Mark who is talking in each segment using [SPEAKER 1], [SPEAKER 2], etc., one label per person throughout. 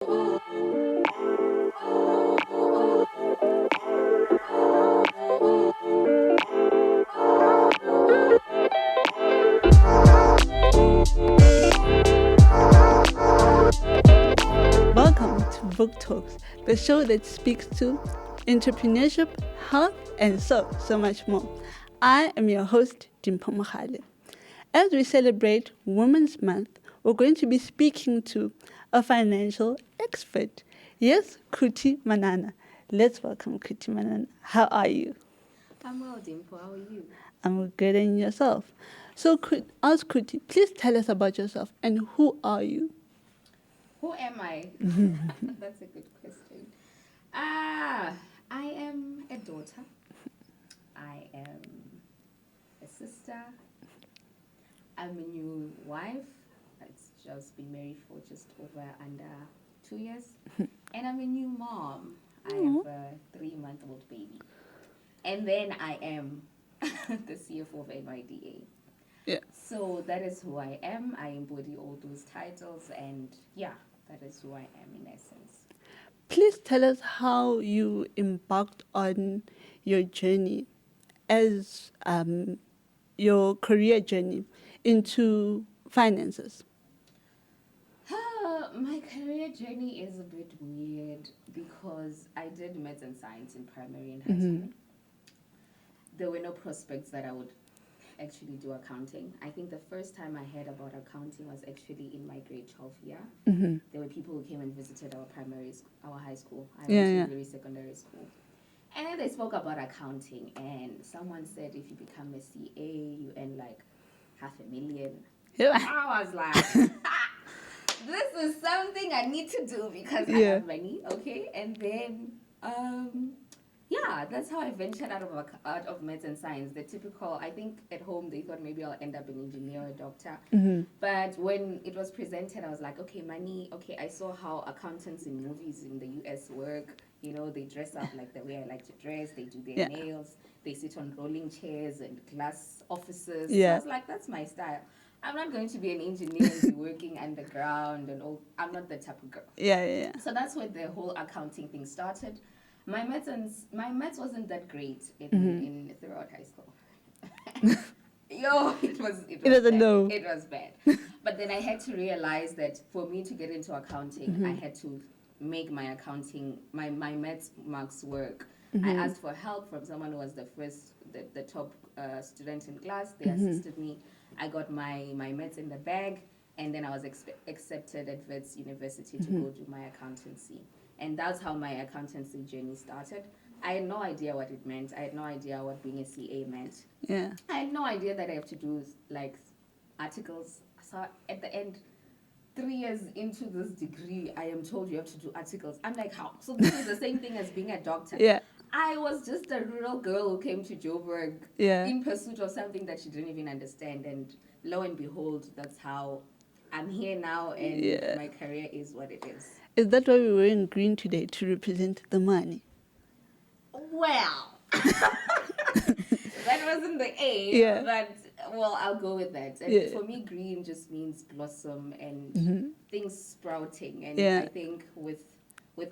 [SPEAKER 1] Welcome to Book Talks, the show that speaks to entrepreneurship, health, and so much more. I am your host, Dimpho Mogale. As we celebrate Women's Month, we're going to be speaking to a financial expert. Yes, Khuthi Manana. Let's welcome Khuthi Manana. How are you?
[SPEAKER 2] I'm well, Dimpho. How are you?
[SPEAKER 1] I'm good, and yourself? So, ask Khuthi, please tell us about yourself and who are you?
[SPEAKER 2] Who am I? That's a good question. I am a daughter. I am a sister. I'm a new wife. It's just been married for just over under 2 years. And I'm a new mom. I have a 3-month-old baby. And then I am the CFO of NYDA.
[SPEAKER 1] Yeah.
[SPEAKER 2] So that is who I am. I embody all those titles, and yeah, that is who I am in essence.
[SPEAKER 1] Please tell us how you embarked on your journey as your career journey into finances.
[SPEAKER 2] My career journey is a bit weird because I did maths and science in primary and high school. There were no prospects that I would actually do accounting. I think the first time I heard about accounting was actually in my grade 12 year. There were people who came and visited our high school. I went to very secondary school. And then they spoke about accounting, and someone said if you become a CA, you earn like $500,000.
[SPEAKER 1] Yeah.
[SPEAKER 2] I was like, this is something I need to do because I have money, okay? And then, that's how I ventured out of maths and science. The typical, I think at home they thought maybe I'll end up an engineer or a doctor. But when it was presented, I was like, okay, money, okay, I saw how accountants in movies in the US work. You know, they dress up like the way I like to dress. They do their nails. They sit on rolling chairs and glass offices. So I was like, that's my style. I'm not going to be an engineer and be working underground and all. I'm not the type of girl.
[SPEAKER 1] Yeah.
[SPEAKER 2] So that's where the whole accounting thing started. My maths wasn't that great in throughout high school. It was bad. It was bad. But then I had to realize that for me to get into accounting, I had to make my maths marks work. I asked for help from someone who was the top student in class. They assisted me. I got my maths in the bag, and then I was accepted at Wits University to go do my accountancy. And that's how my accountancy journey started. I had no idea what it meant. I had no idea what being a CA meant.
[SPEAKER 1] Yeah.
[SPEAKER 2] I had no idea that I have to do like articles. So at the end, 3 years into this degree, I am told you have to do articles. I'm like, how? So this is the same thing as being a doctor.
[SPEAKER 1] Yeah.
[SPEAKER 2] I was just a rural girl who came to Joburg in pursuit of something that she didn't even understand. And lo and behold, that's how I'm here now, and my career is what it is.
[SPEAKER 1] Is that why we were in green today, to represent the money?
[SPEAKER 2] Well, that wasn't the aim, but I'll go with that. And for me, green just means blossom and things sprouting. And I think with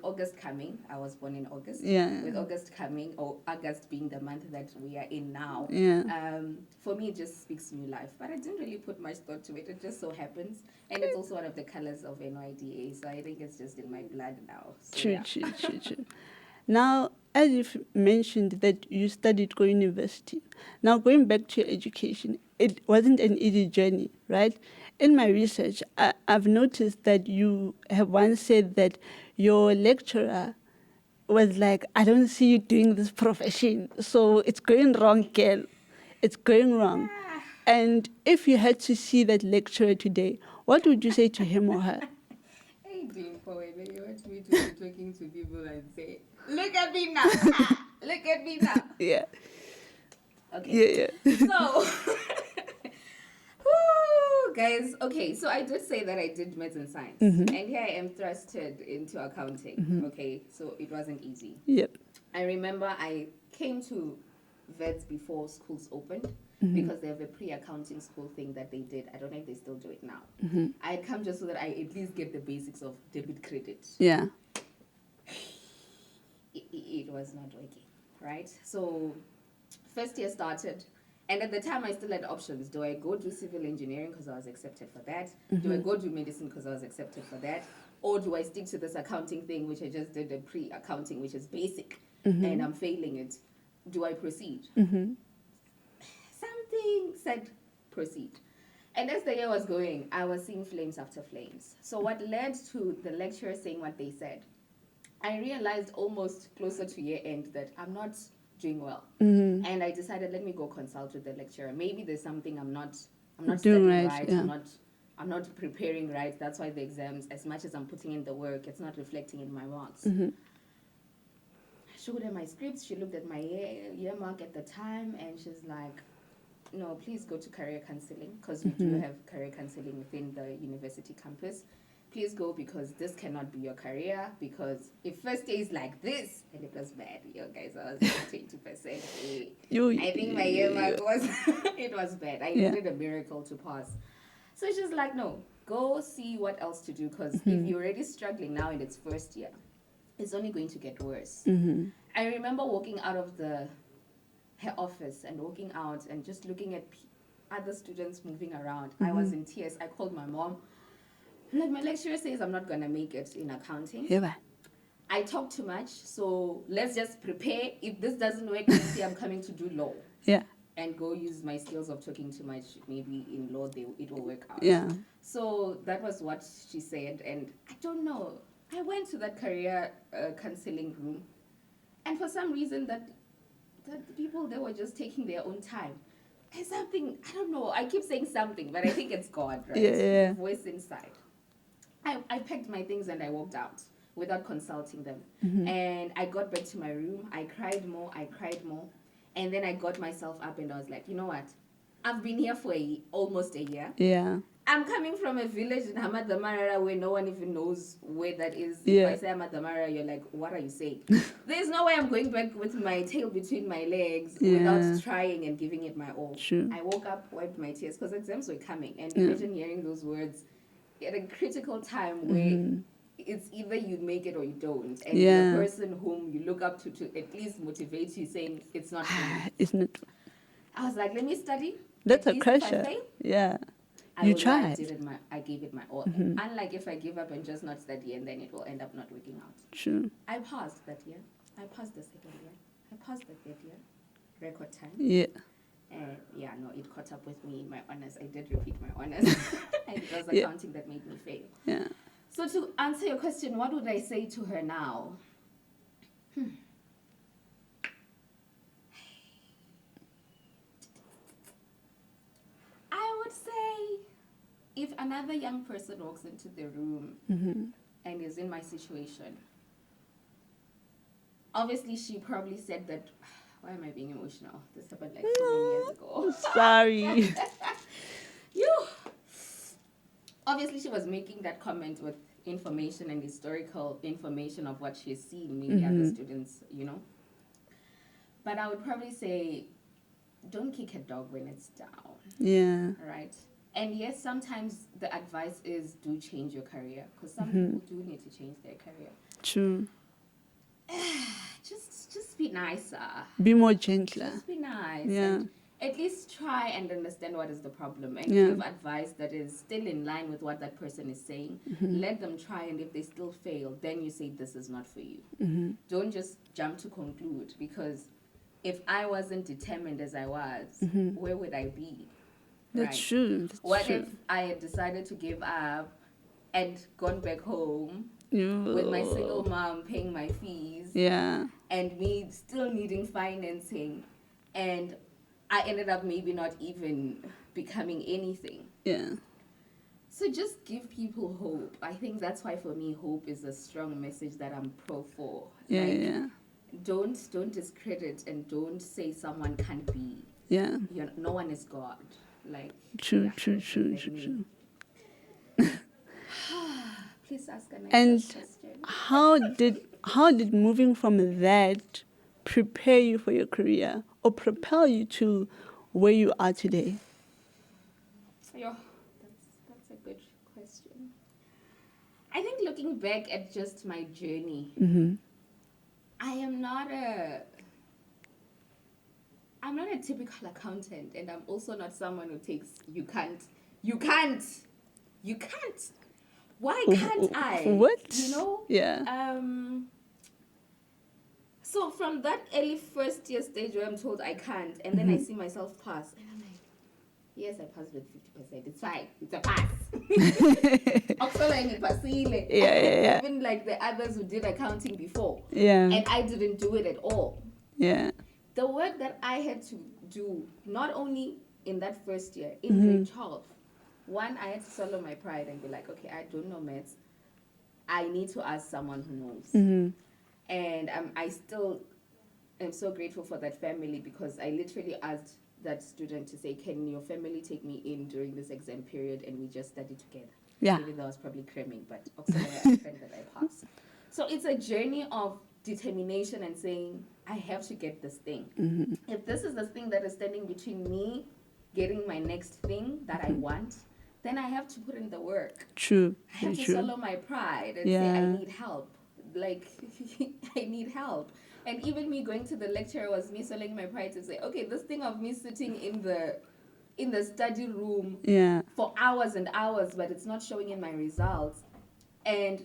[SPEAKER 2] August coming, I was born in August. With August coming, or August being the month that we are in now, for me it just speaks new life. But I didn't really put much thought to it. It just so happens. And it's also one of the colors of NYDA, so I think it's just in my blood now. So,
[SPEAKER 1] True. Now, as you've mentioned that you studied Go University, now going back to your education, it wasn't an easy journey, right? In my research, I've noticed that you have once said that your lecturer was like, I don't see you doing this profession, so it's going wrong, girl. It's going wrong. And if you had to see that lecturer today, what would you say to him or her?
[SPEAKER 2] Hey, Dimpho, you want me to be talking to people and say, look at me now. Look at me now.
[SPEAKER 1] Yeah.
[SPEAKER 2] Okay.
[SPEAKER 1] Yeah.
[SPEAKER 2] So, guys, okay, so I did say that I did maths and science. And here I am thrusted into accounting. Okay, so it wasn't easy.
[SPEAKER 1] Yep.
[SPEAKER 2] I remember I came to vets before schools opened. because they have a pre-accounting school thing that they did. I don't know if they still do it now. I had come just so that I at least get the basics of debit credit.
[SPEAKER 1] Yeah.
[SPEAKER 2] It was not working, right? So first year started, and at the time I still had options. Do I go do civil engineering because I was accepted for that? Do I go do medicine because I was accepted for that? Or do I stick to this accounting thing, which I just did a pre-accounting, which is basic, and I'm failing it? Do I proceed? Something said proceed. And as the year was going, I was seeing flames after flames. So what led to the lecturer saying what they said, I realized almost closer to year end that I'm not doing well. And I decided, let me go consult with the lecturer. Maybe there's something I'm not studying right.
[SPEAKER 1] Yeah.
[SPEAKER 2] I'm not preparing right. That's why the exams, as much as I'm putting in the work, it's not reflecting in my marks. I showed her my scripts. She looked at my year mark at the time, and she's like, no, please go to career counseling, because we do have career counseling within the university campus. Please go, because this cannot be your career, because if first day is like this, and it was bad, guys, I was like 20%. I think my year mark was, it was bad. I needed a miracle to pass. So she's like, no, go see what else to do, because if you're already struggling now in its first year, it's only going to get worse. I remember walking out of her office and walking out and just looking at other students moving around. I was in tears. I called my mom. Like, my lecturer says I'm not going to make it in accounting.
[SPEAKER 1] Yeah.
[SPEAKER 2] I talk too much, so let's just prepare. If this doesn't work, next year I'm coming to do law.
[SPEAKER 1] Yeah.
[SPEAKER 2] And go use my skills of talking too much. Maybe in law, it will work out.
[SPEAKER 1] Yeah.
[SPEAKER 2] So that was what she said. And I don't know. I went to that career counseling room. And for some reason, that the people there were just taking their own time. And something, I don't know. I keep saying something, but I think it's God, right?
[SPEAKER 1] Yeah.
[SPEAKER 2] The voice inside. I packed my things and I walked out without consulting them. And I got back to my room. I cried more. And then I got myself up and I was like, you know what? I've been here for almost a year.
[SPEAKER 1] Yeah.
[SPEAKER 2] I'm coming from a village in Hamadamarara where no one even knows where that is.
[SPEAKER 1] Yeah.
[SPEAKER 2] If I say Hamadamarara, you're like, what are you saying? There's no way I'm going back with my tail between my legs without trying and giving it my all.
[SPEAKER 1] True.
[SPEAKER 2] I woke up, wiped my tears, because exams were coming. And imagine hearing those words at a critical time where it's either you make it or you don't. And the person whom you look up to at least motivate you, saying it's not for you.
[SPEAKER 1] It's not.
[SPEAKER 2] I was like, let me study.
[SPEAKER 1] That's
[SPEAKER 2] at
[SPEAKER 1] a
[SPEAKER 2] least
[SPEAKER 1] pressure.
[SPEAKER 2] If I fail,
[SPEAKER 1] yeah.
[SPEAKER 2] I gave it my all. Unlike if I give up and just not study, and then it will end up not working out.
[SPEAKER 1] True.
[SPEAKER 2] I passed that year. I passed the second year. I passed the third year. Record time.
[SPEAKER 1] Yeah.
[SPEAKER 2] It caught up with me in my honors. I did repeat my honors. And it was accounting that made me fail.
[SPEAKER 1] Yeah.
[SPEAKER 2] So to answer your question, what would I say to her now? I would say, if another young person walks into the room and is in my situation, obviously she probably said that, why am I being emotional? This happened like so many years ago.
[SPEAKER 1] Sorry.
[SPEAKER 2] Obviously she was making that comment with information and historical information of what she has seen, maybe other students, But I would probably say, don't kick a dog when it's down.
[SPEAKER 1] Yeah.
[SPEAKER 2] Right? And yes, sometimes the advice is do change your career, because some people do need to change their career.
[SPEAKER 1] True.
[SPEAKER 2] Just be nicer.
[SPEAKER 1] Be more gentler.
[SPEAKER 2] Just be nice.
[SPEAKER 1] Yeah.
[SPEAKER 2] And at least try and understand what is the problem and give advice that is still in line with what that person is saying. Let them try, and if they still fail, then you say this is not for you. Don't just jump to conclude, because if I wasn't determined as I was, where would I be?
[SPEAKER 1] That's true.
[SPEAKER 2] What if I had decided to give up and gone back home with my single mom paying my fees and me still needing financing, and I ended up maybe not even becoming anything?
[SPEAKER 1] Yeah.
[SPEAKER 2] So just give people hope. I think that's why for me hope is a strong message that I'm pro for. Don't discredit and don't say someone can't be.
[SPEAKER 1] Yeah.
[SPEAKER 2] No one is God.
[SPEAKER 1] True.
[SPEAKER 2] Please ask a
[SPEAKER 1] And
[SPEAKER 2] next question.
[SPEAKER 1] how did moving from that prepare you for your career or propel you to where you are today?
[SPEAKER 2] Yeah, that's a good question. I think looking back at just my journey, I am not a I'm not a typical accountant, and I'm also not someone who takes you can't. Why can't I?
[SPEAKER 1] What?
[SPEAKER 2] You know?
[SPEAKER 1] Yeah.
[SPEAKER 2] So from that early first year stage where I'm told I can't, and then I see myself pass, and I'm like, yes, I passed with 50%. It's fine. It's a pass.
[SPEAKER 1] Yeah.
[SPEAKER 2] Even like the others who did accounting before.
[SPEAKER 1] Yeah.
[SPEAKER 2] And I didn't do it at all.
[SPEAKER 1] Yeah.
[SPEAKER 2] The work that I had to do, not only in that first year, in grade 12, one, I had to swallow my pride and be like, okay, I don't know maths. I need to ask someone who knows. And I still am so grateful for that family, because I literally asked that student to say, can your family take me in during this exam period, and we just study together.
[SPEAKER 1] Yeah.
[SPEAKER 2] Even though I was probably cramming, but also I friend that I passed. So it's a journey of determination and saying, I have to get this thing. If this is the thing that is standing between me getting my next thing that I want, then I have to put in the work.
[SPEAKER 1] True.
[SPEAKER 2] I have to swallow my pride and say, I need help. Like, I need help. And even me going to the lecturer was me swallowing my pride to say, okay, this thing of me sitting in the study room for hours and hours, but it's not showing in my results, and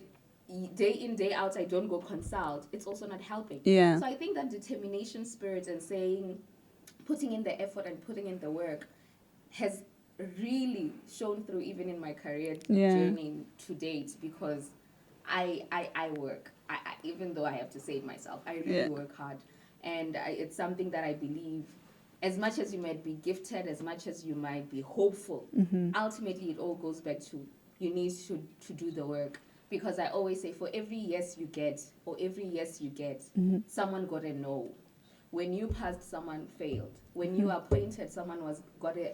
[SPEAKER 2] day in, day out, I don't go consult, it's also not helping.
[SPEAKER 1] Yeah.
[SPEAKER 2] So I think that determination spirit and saying, putting in the effort and putting in the work has really shown through even in my career journey to date, because I work. I even though I have to say it myself, I really work hard. And it's something that I believe, as much as you might be gifted, as much as you might be hopeful, ultimately it all goes back to you need to do the work. Because I always say, for every yes you get, or every yes you get, someone got a no. When you passed, someone failed. When you appointed, someone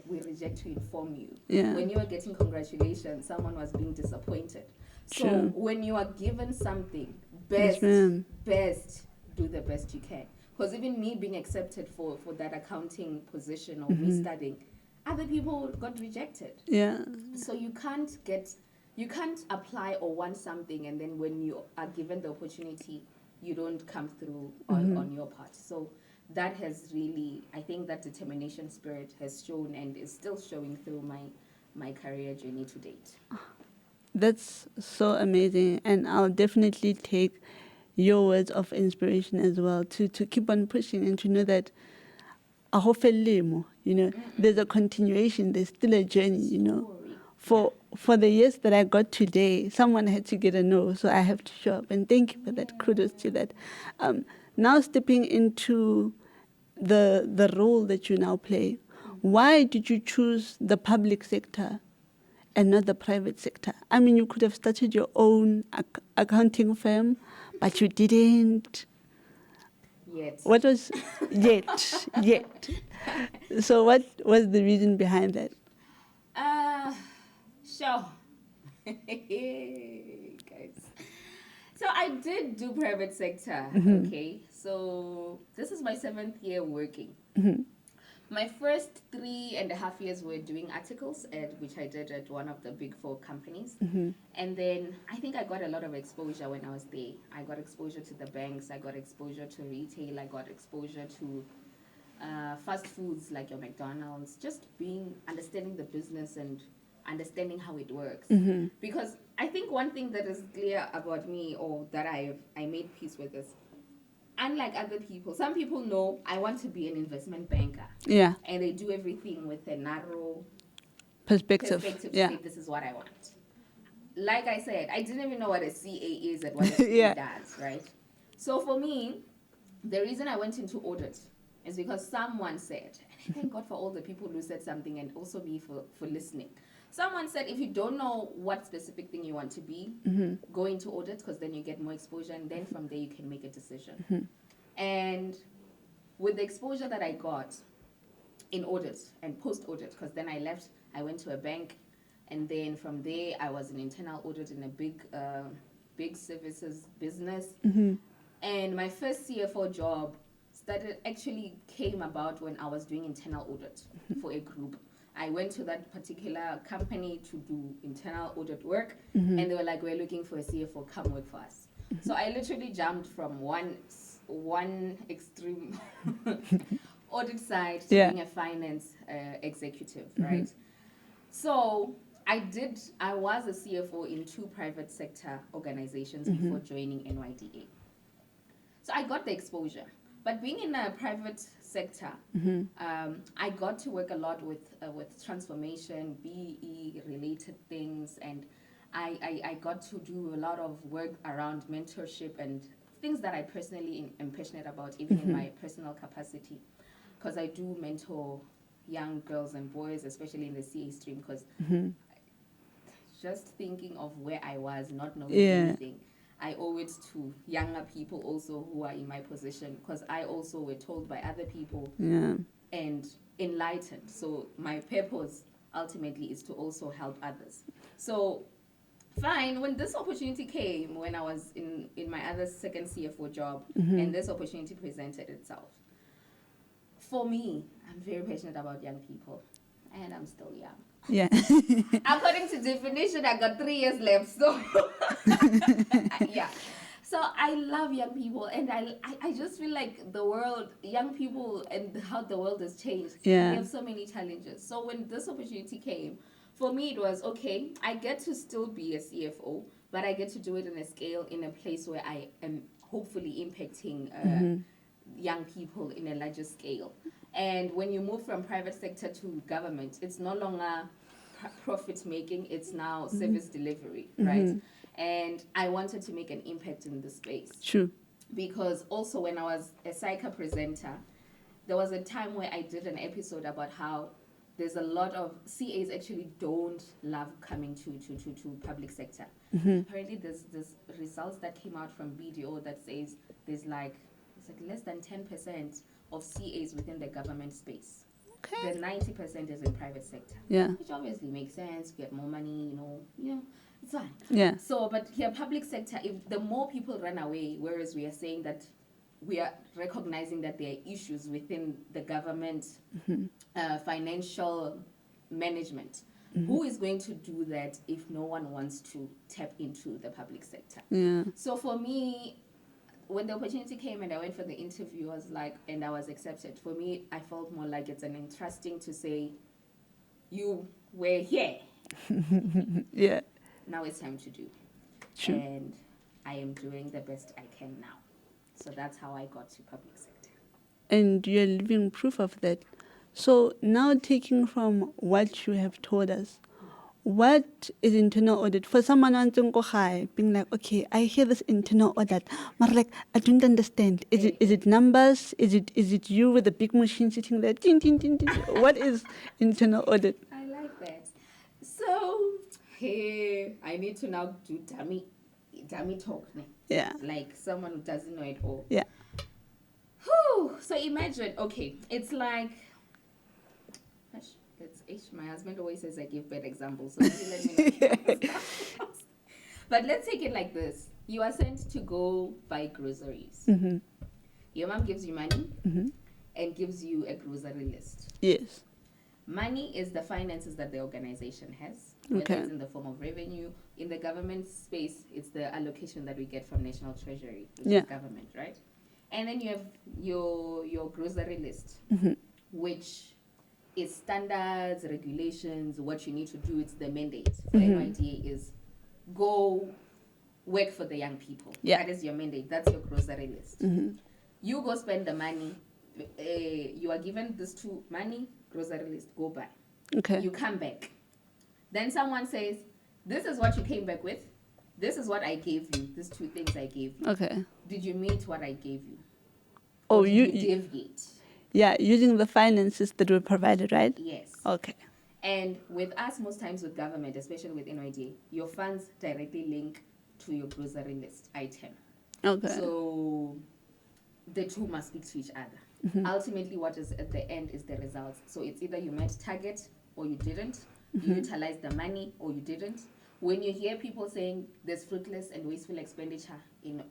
[SPEAKER 2] we reject to inform you.
[SPEAKER 1] Yeah.
[SPEAKER 2] When you were getting congratulations, someone was being disappointed. So
[SPEAKER 1] True.
[SPEAKER 2] when you are given something, best do the best you can. Because even me being accepted for that accounting position, or me studying, other people got rejected.
[SPEAKER 1] Yeah.
[SPEAKER 2] So you can't apply or want something, and then when you are given the opportunity, you don't come through on your part. So that has really, I think that determination spirit has shown and is still showing through my career journey to date.
[SPEAKER 1] That's so amazing, and I'll definitely take your words of inspiration as well to keep on pushing and to know that there's a continuation, there's still a journey, For the years that I got today, someone had to get a no, so I have to show up, and thank you for that. Kudos to that. Now stepping into the role that you now play, why did you choose the public sector and not the private sector? I mean, you could have started your own accounting firm, but you didn't.
[SPEAKER 2] Yet.
[SPEAKER 1] What was yet? So what was the reason behind that?
[SPEAKER 2] Sure. Guys. So I did do private sector, okay? So this is my 7th year working. My first 3.5 years were doing articles, which I did at one of the big 4 companies. And then I think I got a lot of exposure when I was there. I got exposure to the banks, I got exposure to retail, I got exposure to fast foods like your McDonald's, just understanding the business and understanding how it works. Because I think one thing that is clear about me, or that I made peace with, is unlike other people, some people know I want to be an investment banker.
[SPEAKER 1] Yeah.
[SPEAKER 2] And they do everything with a narrow
[SPEAKER 1] perspective.
[SPEAKER 2] To say, this is what I want. Like I said, I didn't even know what a CA is and what a CA does, right? So for me, the reason I went into audit is because someone said, and I thank God for all the people who said something, and also me for listening. Someone said, if you don't know what specific thing you want to be, go into audit, because then you get more exposure, and then from there you can make a decision. And with the exposure that I got in audit and post-audit, because then I left, I went to a bank, and then from there I was an internal audit in a big services business. And my first CFO job that actually came about when I was doing internal audit for a group. I went to that particular company to do internal audit work, and they were like, "We're looking for a CFO, come work for us." So I literally jumped from one extreme audit side to being a finance executive, right? So I was a CFO in 2 private sector organizations before joining NYDA. So I got the exposure. But being in a private sector, I got to work a lot with transformation, BE related things, and I got to do a lot of work around mentorship and things that I personally am passionate about, even in my personal capacity, because I do mentor young girls and boys, especially in the CA stream, because just thinking of where I was, not knowing anything, I owe it to younger people also who are in my position, because I also were told by other people and enlightened. So my purpose ultimately is to also help others. So fine, when this opportunity came, when I was in my other second CFO job, and this opportunity presented itself, for me, I'm very passionate about young people, and I'm still young.
[SPEAKER 1] Yeah.
[SPEAKER 2] According to definition, I got 3 years left, so yeah. So I love young people, and I just feel like the world, young people, and how the world has changed.
[SPEAKER 1] Yeah.
[SPEAKER 2] We have so many challenges. So when this opportunity came, for me it was, okay, I get to still be a CFO, but I get to do it in a scale, in a place where I am hopefully impacting young people in a larger scale. And when you move from private sector to government, it's no longer profit making, it's now service delivery, right? And I wanted to make an impact in this space.
[SPEAKER 1] True.
[SPEAKER 2] Because also when I was a psycho presenter, there was a time where I did an episode about how there's a lot of CAs actually don't love coming to public sector. Apparently there's results that came out from BDO that says it's like less than 10% of CAs within the government space.
[SPEAKER 1] Okay.
[SPEAKER 2] The 90% is in private sector.
[SPEAKER 1] Yeah.
[SPEAKER 2] Which obviously makes sense, get more money, it's fine.
[SPEAKER 1] Yeah.
[SPEAKER 2] So, but here, public sector, if the more people run away, whereas we are saying that we are recognizing that there are issues within the government financial management. Who is going to do that if no one wants to tap into the public sector?
[SPEAKER 1] Yeah.
[SPEAKER 2] So for me, when the opportunity came and I went for the interview, I was like, and I was accepted. For me, I felt more like it's an entrusting to say, you were here.
[SPEAKER 1] Yeah.
[SPEAKER 2] Now it's time to do.
[SPEAKER 1] True.
[SPEAKER 2] And I am doing the best I can now. So that's how I got to public sector.
[SPEAKER 1] And you're living proof of that. So now taking from what you have told us, what is internal audit? For someone wanting to high, being like, okay, I hear this internal audit, but like I don't understand. Is it numbers? Is it you with a big machine sitting there? Ding, ding, ding, ding. What is internal audit?
[SPEAKER 2] I like that. So hey, I need to now do dummy talk.
[SPEAKER 1] Yeah.
[SPEAKER 2] Like someone who doesn't know it all.
[SPEAKER 1] Yeah.
[SPEAKER 2] Whew. So imagine, okay, it's like my husband always says I give bad examples, so let me know. But let's take it like this. You are sent to go buy groceries. Your mom gives you money and gives you a grocery list.
[SPEAKER 1] Yes.
[SPEAKER 2] Money is the finances that the organization has, whether it's in the form of revenue. In the government space, it's the allocation that we get from National Treasury, which is government, right? And then you have your grocery list, which is standards, regulations, what you need to do. It's the mandate for NYDA is go work for the young people.
[SPEAKER 1] Yeah.
[SPEAKER 2] That is your mandate. That's your grocery list. You go spend the money. You are given this to money, grocery list, go buy.
[SPEAKER 1] Okay.
[SPEAKER 2] You come back. Then someone says, this is what you came back with. This is what I gave you. These 2 things I gave you.
[SPEAKER 1] Okay.
[SPEAKER 2] Did you meet what I gave you?
[SPEAKER 1] Oh,
[SPEAKER 2] or did you deviate?
[SPEAKER 1] Yeah, using the finances that were provided, right?
[SPEAKER 2] Yes.
[SPEAKER 1] Okay.
[SPEAKER 2] And with us, most times with government, especially with NYDA, your funds directly link to your grocery list item.
[SPEAKER 1] Okay.
[SPEAKER 2] So the 2 must speak to each other. Ultimately, what is at the end is the results. So it's either you met target or you didn't. You utilized the money or you didn't. When you hear people saying there's fruitless and wasteful expenditure in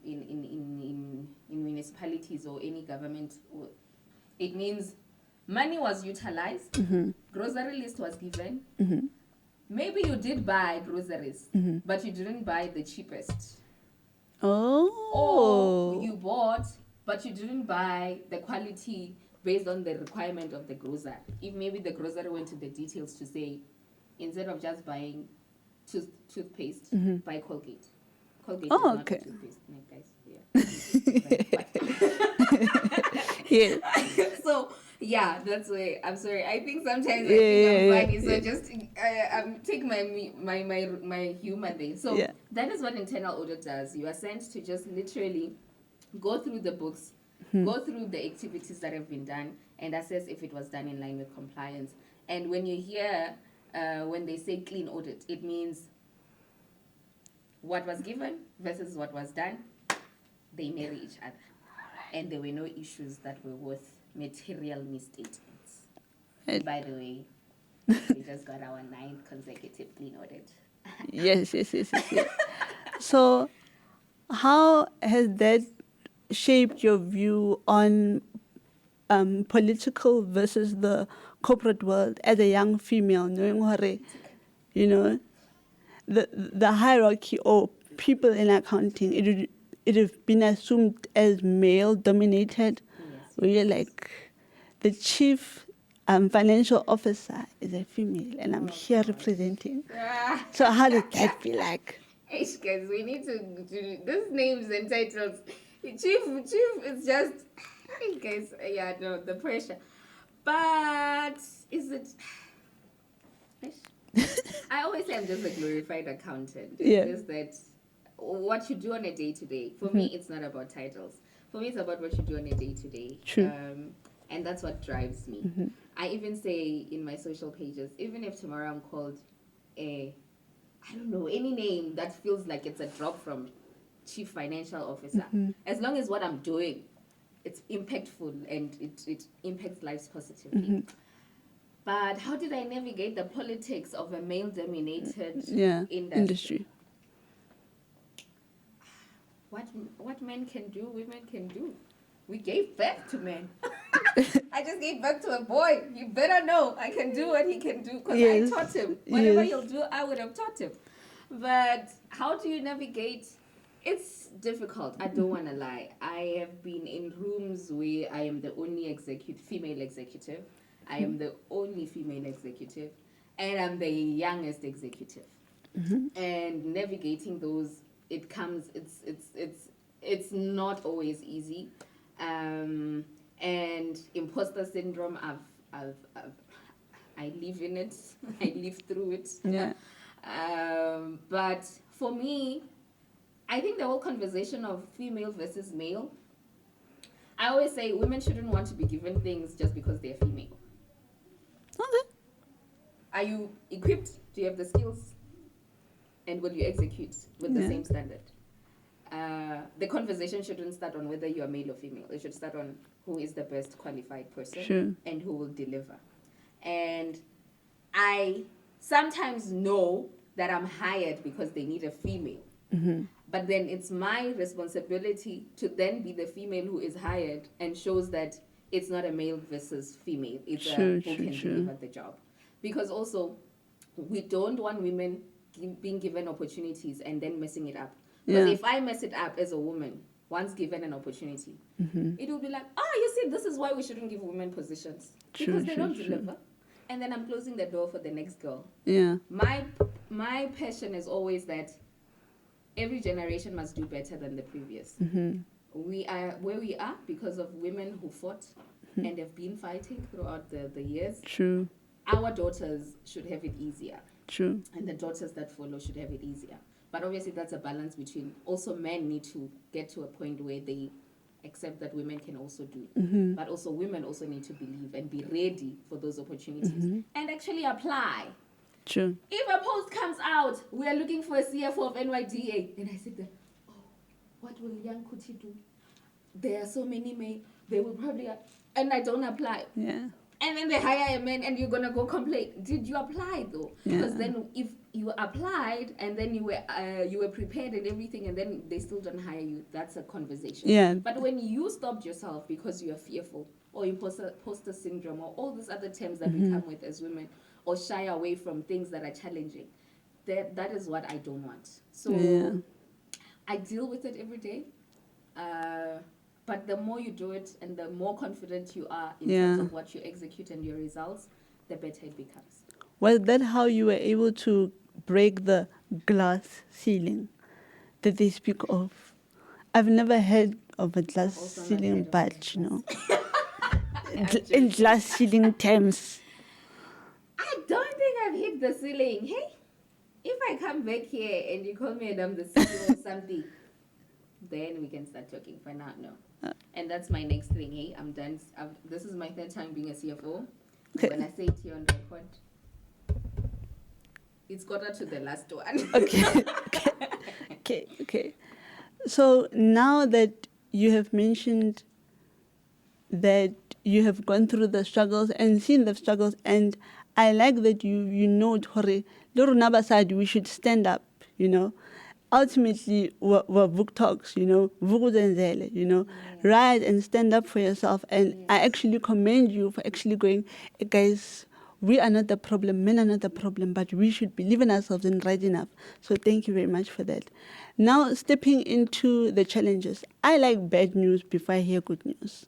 [SPEAKER 2] municipalities or any government, it means money was utilized, grocery list was given. Maybe you did buy groceries, but you didn't buy the cheapest. Or you bought, but you didn't buy the quality based on the requirement of the grocer. If maybe the grocer went to the details to say, instead of just buying toothpaste, buy Colgate. Colgate is not a toothpaste, guys. Yeah. So yeah, that's why I'm sorry. I think sometimes I think I'm funny, so just take my humor there. So that is what internal audit does. You are sent to just literally go through the books, go through the activities that have been done, and assess if it was done in line with compliance. And when you hear when they say clean audit, it means what was given versus what was done, they marry each other. And there were no issues that were worth material misstatements. By the way, we just got our 9th consecutive clean audit.
[SPEAKER 1] Yes. So how has that shaped your view on political versus the corporate world as a young female, knowing the hierarchy or people in accounting, it would have been assumed as male dominated, where you're like the chief financial officer is a female and I'm here representing. So how did that be like?
[SPEAKER 2] Hey guys, we need to do these names and titles. Chief is just, hey guys, the pressure. But is it? I always say I'm just a glorified accountant. It's just that what you do on a day-to-day. For me, it's not about titles. For me, it's about what you do on a day-to-day.
[SPEAKER 1] True.
[SPEAKER 2] And that's what drives me. I even say in my social pages, even if tomorrow I'm called I don't know, any name that feels like it's a drop from chief financial officer, as long as what I'm doing, it's impactful and it impacts lives positively. But how did I navigate the politics of a male-dominated industry? What men can do, women can do. We gave birth to men. I just gave birth to a boy. You better know I can do what he can do because I taught him. Whatever he'll do, I would have taught him. But how do you navigate? It's difficult. I don't want to lie. I have been in rooms where I am the only female executive. I am the only female executive. And I'm the youngest executive. And navigating those, it's not always easy. And imposter syndrome, I live in it. I live through it.
[SPEAKER 1] Yeah.
[SPEAKER 2] But for me, I think the whole conversation of female versus male, I always say women shouldn't want to be given things just because they're female.
[SPEAKER 1] Okay.
[SPEAKER 2] Are you equipped? Do you have the skills? And will you execute with the same standard? The conversation shouldn't start on whether you are male or female. It should start on who is the best qualified person and who will deliver. And I sometimes know that I'm hired because they need a female. But then it's my responsibility to then be the female who is hired and shows that it's not a male versus female. It's who can deliver the job. Because also, we don't want women being given opportunities and then messing it up. Because if I mess it up as a woman, once given an opportunity, it will be like, you see, this is why we shouldn't give women positions. Because they don't deliver. And then I'm closing the door for the next girl.
[SPEAKER 1] Yeah.
[SPEAKER 2] My passion is always that every generation must do better than the previous. We are where we are because of women who fought and have been fighting throughout the years.
[SPEAKER 1] True.
[SPEAKER 2] Our daughters should have it easier.
[SPEAKER 1] True.
[SPEAKER 2] And the daughters that follow should have it easier. But obviously that's a balance between also men need to get to a point where they accept that women can also do. But also women also need to believe and be ready for those opportunities and actually apply.
[SPEAKER 1] True.
[SPEAKER 2] If a post comes out, we are looking for a CFO of NYDA. And I said, what will young Khuthi do? There are so many men, they will probably, and I don't apply.
[SPEAKER 1] Yeah.
[SPEAKER 2] And then they hire a man and you're going to go complain. Did you apply though? Because then if you applied and then you were prepared and everything and then they still don't hire you, that's a conversation.
[SPEAKER 1] Yeah.
[SPEAKER 2] But when you stopped yourself because you are fearful or imposter syndrome or all these other terms that we come with as women or shy away from things that are challenging, that is what I don't want. So I deal with it every day. But the more you do it and the more confident you are in terms of what you execute and your results, the better it becomes.
[SPEAKER 1] Was that how you were able to break the glass ceiling that they speak of? I've never heard of a glass ceiling, but in glass ceiling terms.
[SPEAKER 2] I don't think I've hit the ceiling. Hey, if I come back here and you call me and I'm the CEO or something, then we can start talking. For now, no. And that's my next thing. Hey, I'm done. This is my third time being a CFO. Okay. When I say it here on record, it's quarter to the last one.
[SPEAKER 1] Okay. So now that you have mentioned that you have gone through the struggles and seen the struggles, and I like that you know, we should stand up, Ultimately, we're book talks, rise and stand up for yourself. And I actually commend you for actually going, guys, we are not the problem, men are not the problem, but we should believe in ourselves and rising up. So thank you very much for that. Now, stepping into the challenges. I like bad news before I hear good news.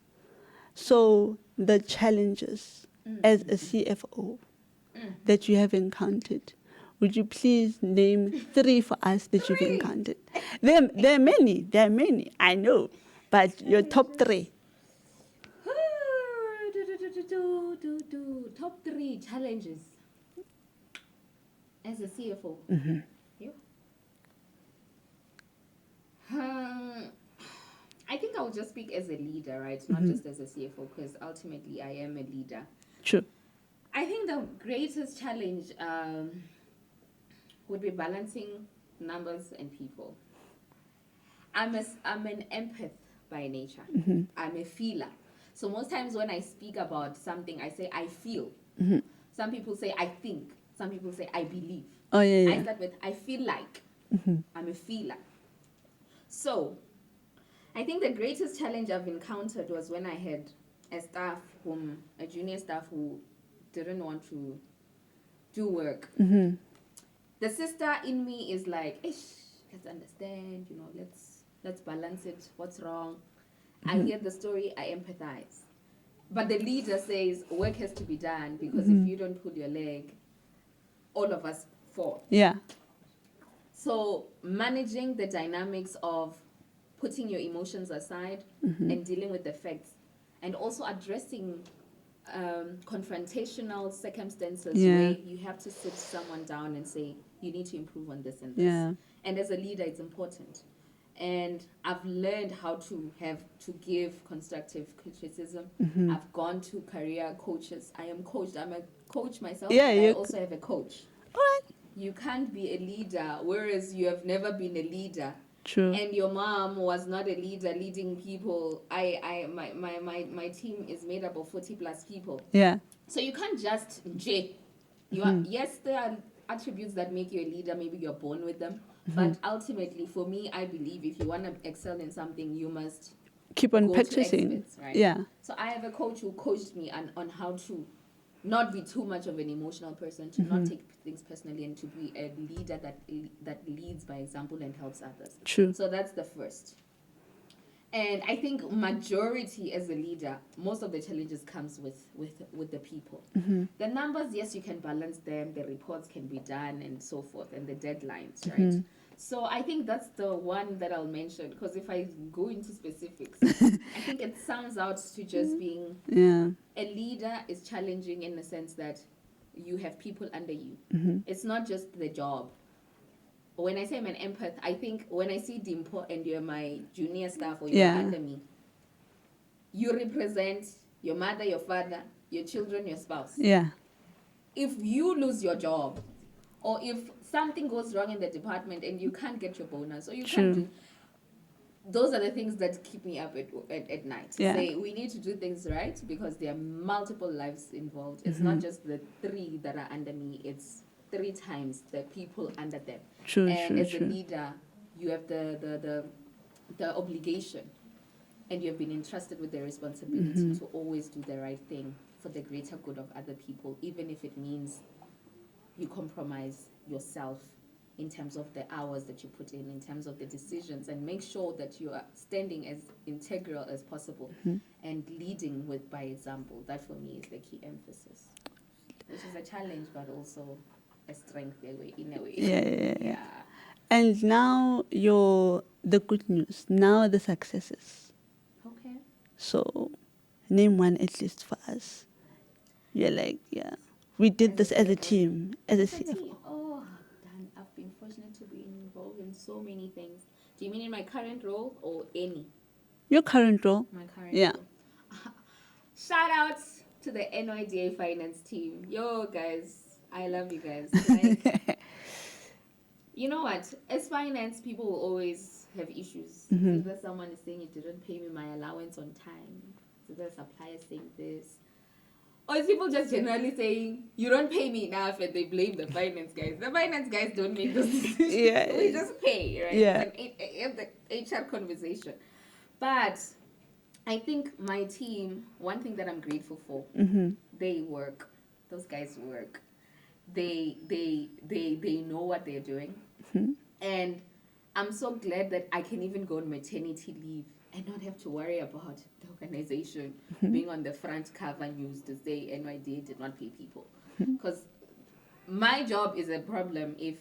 [SPEAKER 1] So the challenges as a CFO that you have encountered, would you please name 3 for us that you've encountered? There are many, I know, but your top 3.
[SPEAKER 2] Top 3 challenges as a CFO. I think I'll just speak as a leader, right? Not just as a CFO, because ultimately I am a leader.
[SPEAKER 1] True.
[SPEAKER 2] I think the greatest challenge would be balancing numbers and people. I'm an empath by nature. I'm a feeler. So most times when I speak about something, I say I feel. Some people say I think. Some people say I believe. I start with I feel like. I'm a feeler. So I think the greatest challenge I've encountered was when I had a junior staff who didn't want to do work. The sister in me is like, let's understand, let's balance it. What's wrong? I hear the story, I empathize. But the leader says work has to be done because if you don't pull your leg, all of us fall.
[SPEAKER 1] Yeah.
[SPEAKER 2] So managing the dynamics of putting your emotions aside and dealing with the facts, and also addressing confrontational circumstances where you have to sit someone down and say, you need to improve on this and this.
[SPEAKER 1] Yeah.
[SPEAKER 2] And as a leader, it's important. And I've learned how to give constructive criticism. I've gone to career coaches. I am coached. I'm a coach myself.
[SPEAKER 1] Yeah,
[SPEAKER 2] I also have a coach.
[SPEAKER 1] All right.
[SPEAKER 2] You can't be a leader, whereas you have never been a leader.
[SPEAKER 1] True.
[SPEAKER 2] And your mom was not a leader leading people. My team is made up of 40 plus people.
[SPEAKER 1] Yeah.
[SPEAKER 2] So you can't just yes, there are attributes that make you a leader. Maybe you're born with them. But ultimately, for me, I believe if you want to excel in something, you must
[SPEAKER 1] keep on
[SPEAKER 2] go
[SPEAKER 1] practicing.
[SPEAKER 2] to experts, right?
[SPEAKER 1] Yeah.
[SPEAKER 2] So I have a coach who coached me on how to not be too much of an emotional person, to not take things personally, and to be a leader that leads by example and helps others.
[SPEAKER 1] True.
[SPEAKER 2] So that's the first. And I think majority as a leader, most of the challenges comes with the people. The numbers, yes, you can balance them. The reports can be done and so forth, and the deadlines, right? So I think that's the one that I'll mention, because if I go into specifics, I think it sums out to just being a leader is challenging in the sense that you have people under you. It's not just the job. When I say I'm an empath, I think when I see Dimpho and you're my junior staff or you're under me, you represent your mother, your father, your children, your spouse.
[SPEAKER 1] Yeah.
[SPEAKER 2] If you lose your job, or if something goes wrong in the department and you can't get your bonus, or you can't do, those are the things that keep me up at night.
[SPEAKER 1] Yeah.
[SPEAKER 2] Say we need to do things right because there are multiple lives involved. It's not just the 3 that are under me, it's 3 times the people under them.
[SPEAKER 1] True,
[SPEAKER 2] and
[SPEAKER 1] true,
[SPEAKER 2] as
[SPEAKER 1] true.
[SPEAKER 2] a leader, you have the obligation, and you have been entrusted with the responsibility to always do the right thing for the greater good of other people, even if it means you compromise yourself in terms of the hours that you put in terms of the decisions, and make sure that you are standing as integral as possible and leading with by example. That for me is the key emphasis, which is a challenge but also a strength in a way.
[SPEAKER 1] Yeah. And now the good news, now the successes.
[SPEAKER 2] Okay.
[SPEAKER 1] So name one at least for us. You're like, yeah, we did this as a team, as a CFO.
[SPEAKER 2] Team. Oh, Dan, I've been fortunate to be involved in so many things. Do you mean in my current role or any?
[SPEAKER 1] Your current role?
[SPEAKER 2] My current
[SPEAKER 1] Yeah.
[SPEAKER 2] role. Shout outs to the NYDA finance team. Yo, guys, I love you guys. Like, you know what? As finance, people will always have issues. Either someone is saying you didn't pay me my allowance on time. Either a supplier saying this. Or is people just generally saying, you don't pay me enough, and they blame the finance guys. The finance guys don't make those decisions.
[SPEAKER 1] Yeah.
[SPEAKER 2] We just pay, right?
[SPEAKER 1] Yeah.
[SPEAKER 2] It's the HR conversation. But I think my team, one thing that I'm grateful for, they work. Those guys work. They know what they're doing. And I'm so glad that I can even go on maternity leave and not have to worry about the organization being on the front cover news to say NYDA did not pay people. Because my job is a problem if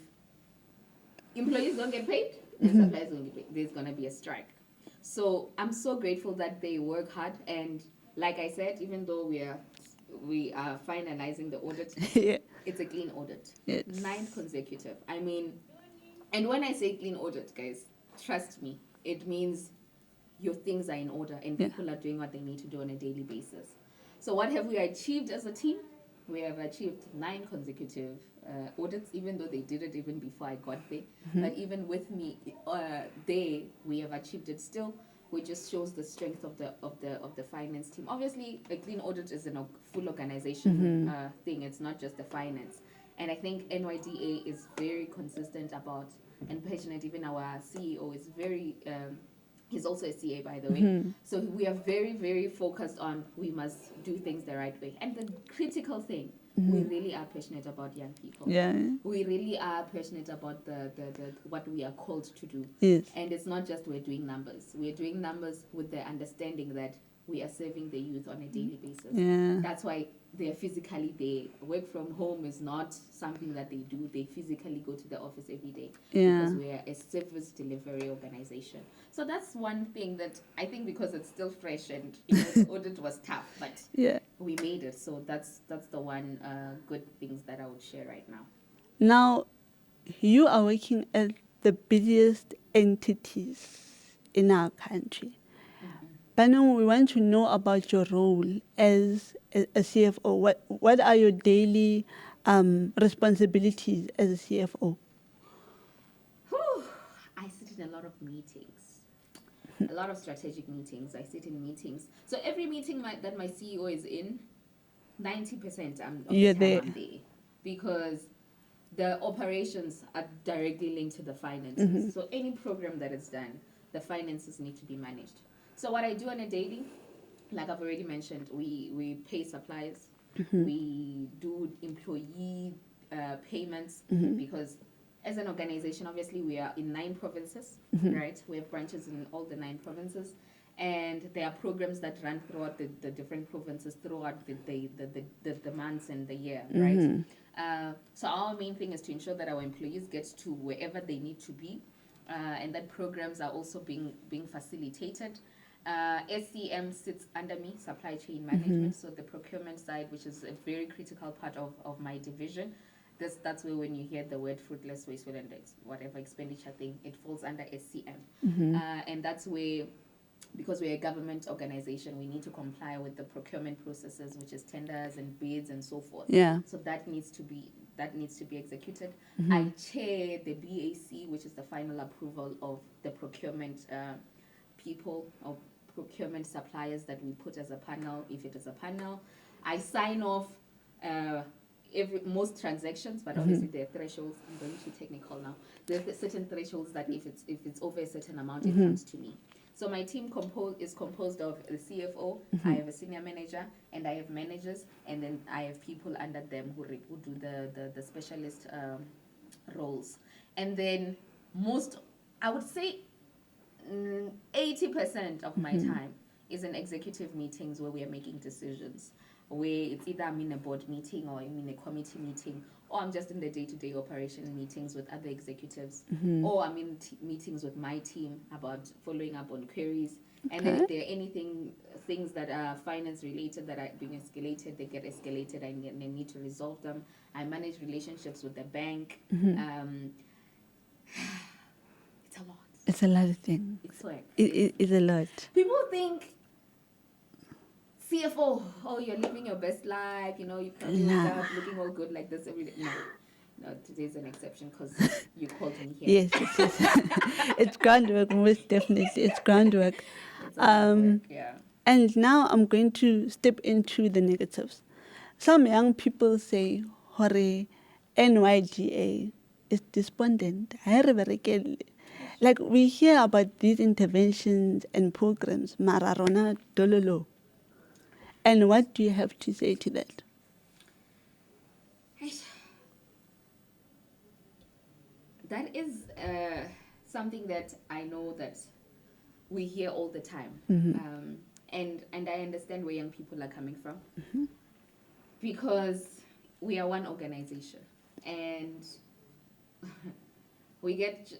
[SPEAKER 2] employees don't get paid and suppliers don't get paid. There's going to be a strike. So I'm so grateful that they work hard. And like I said, even though we are finalizing the audit, it's a clean audit.
[SPEAKER 1] Yes.
[SPEAKER 2] 9th consecutive. I mean, and when I say clean audit, guys, trust me, it means your things are in order and people are doing what they need to do on a daily basis. So what have we achieved as a team? We have achieved 9 consecutive audits, even though they did it even before I got there. But even with me there, we have achieved it still, which just shows the strength of the finance team. Obviously, a clean audit is a full organization thing. It's not just the finance. And I think NYDA is very consistent about, and passionate. Even our CEO is very, he's also a CA, by the way. So we are very, very focused on we must do things the right way. And the critical thing, we really are passionate about young people.
[SPEAKER 1] Yeah.
[SPEAKER 2] We really are passionate about the what we are called to do.
[SPEAKER 1] Yes.
[SPEAKER 2] And it's not just we're doing numbers. We're doing numbers with the understanding that we are serving the youth on a daily basis.
[SPEAKER 1] Yeah.
[SPEAKER 2] That's why they're physically there. Work from home is not something that they do. They physically go to the office every day.
[SPEAKER 1] Yeah.
[SPEAKER 2] Because we are a service delivery organization. So that's one thing that I think, because it's still fresh and the audit was tough, but we made it. So that's the one good things that I would share right now.
[SPEAKER 1] Now, you are working at the busiest entities in our country. But now we want to know about your role as a CFO. What are your daily responsibilities as a CFO?
[SPEAKER 2] I sit in a lot of meetings, a lot of strategic meetings. I sit in meetings. So every meeting that my CEO is in, 90% of the time I'm there, because the operations are directly linked to the finances. So any program that is done, the finances need to be managed. So what I do on a daily, like I've already mentioned, we pay suppliers, we do employee payments, because as an organization, obviously we are in 9 provinces, right? We have branches in all the 9 provinces, and there are programs that run throughout the different provinces throughout the months and the year, right? So our main thing is to ensure that our employees get to wherever they need to be, and that programs are also being facilitated. SCM sits under me, supply chain management, so the procurement side, which is a very critical part of my division. That's where when you hear the word fruitless, wasteful, and whatever expenditure thing, it falls under SCM. And that's where, because we're a government organization, we need to comply with the procurement processes, which is tenders and bids and so forth.
[SPEAKER 1] Yeah.
[SPEAKER 2] So that needs to be executed. I chair the BAC, which is the final approval of the procurement people or procurement suppliers that we put as a panel. If it is a panel, I sign off most transactions, but obviously there are thresholds. I'm going too technical now. There's certain thresholds that if it's over a certain amount, it comes to me. So my team is composed of the CFO, I have a senior manager, and I have managers, and then I have people under them who do the specialist roles. And then I would say 80% of my time is in executive meetings where we are making decisions, where it's either I'm in a board meeting or I'm in a committee meeting, or I'm just in the day-to-day operation meetings with other executives, or I'm in meetings with my team about following up on queries. Okay. And then if there are things that are finance related that are being escalated, they get escalated and they need to resolve them. I manage relationships with the bank. It's a lot.
[SPEAKER 1] It's a lot of things.
[SPEAKER 2] It's work.
[SPEAKER 1] It's a lot.
[SPEAKER 2] People think CFO, oh, you're living your best life, you probably wake up looking all good like this every day. No, today's an exception because you called me here.
[SPEAKER 1] Yes. It's groundwork, most definitely. It's groundwork.
[SPEAKER 2] It's a lot of work, yeah.
[SPEAKER 1] And now I'm going to step into the negatives. Some young people say, Hore, NYDA is despondent. Like we hear about these interventions and programs, Mararona Dololo. And what do you have to say to that?
[SPEAKER 2] That is something that I know that we hear all the time. And I understand where young people are coming from. Because we are one organization. And we get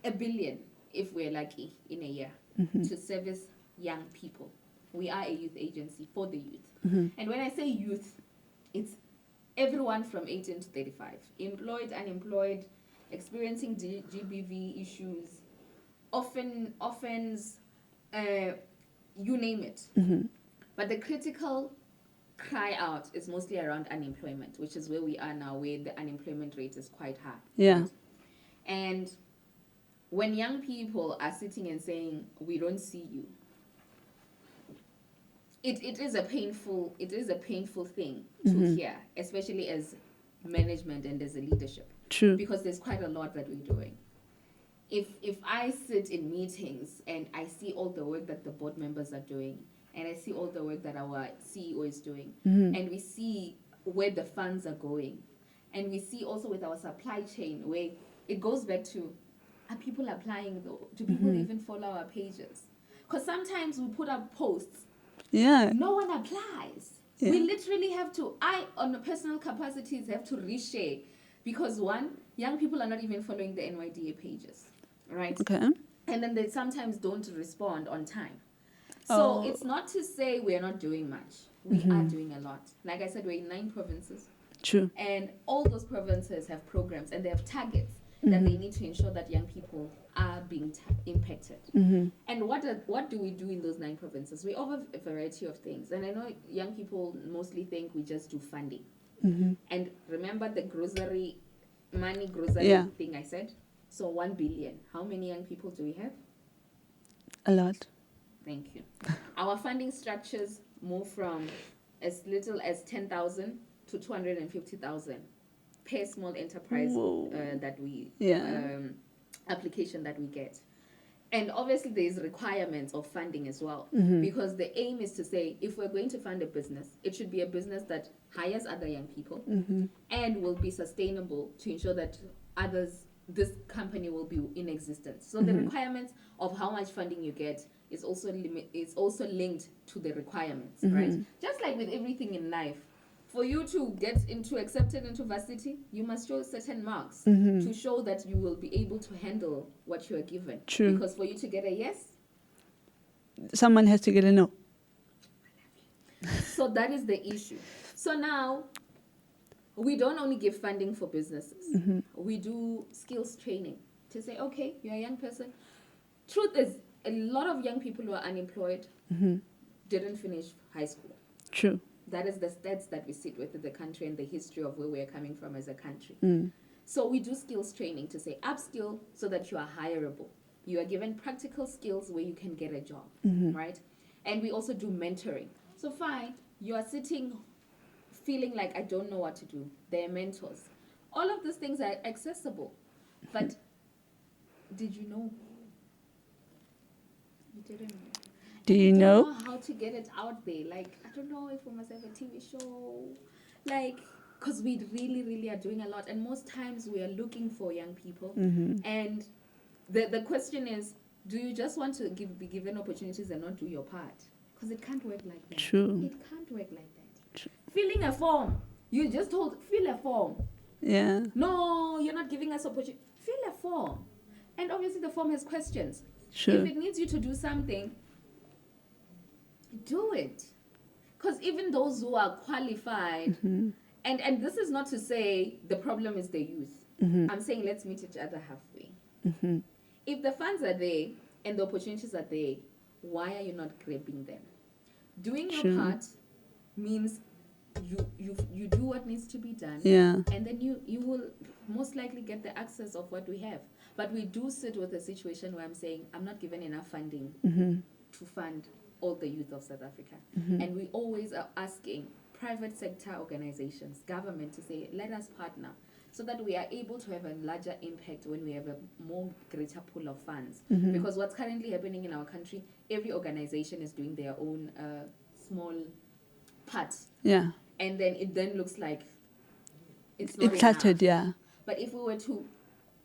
[SPEAKER 2] 1 billion, if we're lucky, in a year to service young people. We are a youth agency for the youth. And when I say youth, it's everyone from 18 to 35. Employed, unemployed, experiencing GBV issues, orphans, you name it. But the critical cry out is mostly around unemployment, which is where we are now, where the unemployment rate is quite high.
[SPEAKER 1] Yeah.
[SPEAKER 2] Right? And when young people are sitting and saying, we don't see you, it is a painful thing to hear, especially as management and as a leadership.
[SPEAKER 1] True.
[SPEAKER 2] Because there's quite a lot that we're doing. If I sit in meetings and I see all the work that the board members are doing, and I see all the work that our CEO is doing, and we see where the funds are going, and we see also with our supply chain where it goes back to, are people applying though? Do people even follow our pages? Because sometimes we put up posts, no one applies. Yeah. We literally have to, on a personal capacities, have to reshare. Because one, young people are not even following the NYDA pages, right?
[SPEAKER 1] Okay.
[SPEAKER 2] And then they sometimes don't respond on time. So it's not to say we're not doing much. We are doing a lot. Like I said, we're in 9 provinces.
[SPEAKER 1] True.
[SPEAKER 2] And all those provinces have programs and they have targets that they need to ensure that young people are being impacted. And what do we do in those 9 provinces? We offer a variety of things. And I know young people mostly think we just do funding. And remember the grocery thing I said? So 1 billion. How many young people do we have?
[SPEAKER 1] A lot.
[SPEAKER 2] Thank you. Our funding structures move from as little as 10,000 to 250,000 per small enterprise that we application that we get. And obviously there's requirements of funding as well, because the aim is to say, if we're going to fund a business, it should be a business that hires other young people and will be sustainable to ensure that this company will be in existence. So the requirements of how much funding you get is also linked to the requirements, right? Just like with everything in life, for you to get accepted into varsity, you must show certain marks to show that you will be able to handle what you are given.
[SPEAKER 1] True.
[SPEAKER 2] Because for you to get a yes,
[SPEAKER 1] someone has to get a no.
[SPEAKER 2] So that is the issue. So now, we don't only give funding for businesses. We do skills training to say, okay, you're a young person. Truth is, a lot of young people who are unemployed didn't finish high school.
[SPEAKER 1] True.
[SPEAKER 2] That is the stats that we sit with in the country and the history of where we are coming from as a country. So we do skills training to say upskill so that you are hireable. You are given practical skills where you can get a job, right? And we also do mentoring. So fine, you are sitting feeling like I don't know what to do. There are mentors. All of these things are accessible. But did you know? You didn't know.
[SPEAKER 1] Do you
[SPEAKER 2] don't
[SPEAKER 1] know?
[SPEAKER 2] know how to get it out there. Like, I don't know if we must have a TV show. Like, because we really, really are doing a lot. And most times we are looking for young people. And the question is, do you just want to be given opportunities and not do your part? Because it can't work like that.
[SPEAKER 1] True.
[SPEAKER 2] It can't work like that. True. Filling a form. You just told, fill a form.
[SPEAKER 1] Yeah.
[SPEAKER 2] No, you're not giving us opportunity. Fill a form. And obviously the form has questions.
[SPEAKER 1] Sure.
[SPEAKER 2] If it needs you to do something, do it. Because even those who are qualified, and this is not to say the problem is the youth. I'm saying let's meet each other halfway. If the funds are there and the opportunities are there, why are you not grabbing them? Doing your part means you do what needs to be done.
[SPEAKER 1] Yeah.
[SPEAKER 2] And then you will most likely get the access of what we have. But we do sit with a situation where I'm saying I'm not given enough funding to fund all the youth of South Africa. And we always are asking private sector organizations, government to say, let us partner so that we are able to have a larger impact when we have a more greater pool of funds. Because what's currently happening in our country, every organization is doing their own small part.
[SPEAKER 1] Yeah.
[SPEAKER 2] And then it then looks like it's not
[SPEAKER 1] cluttered,
[SPEAKER 2] enough.
[SPEAKER 1] yeah.
[SPEAKER 2] But if we were to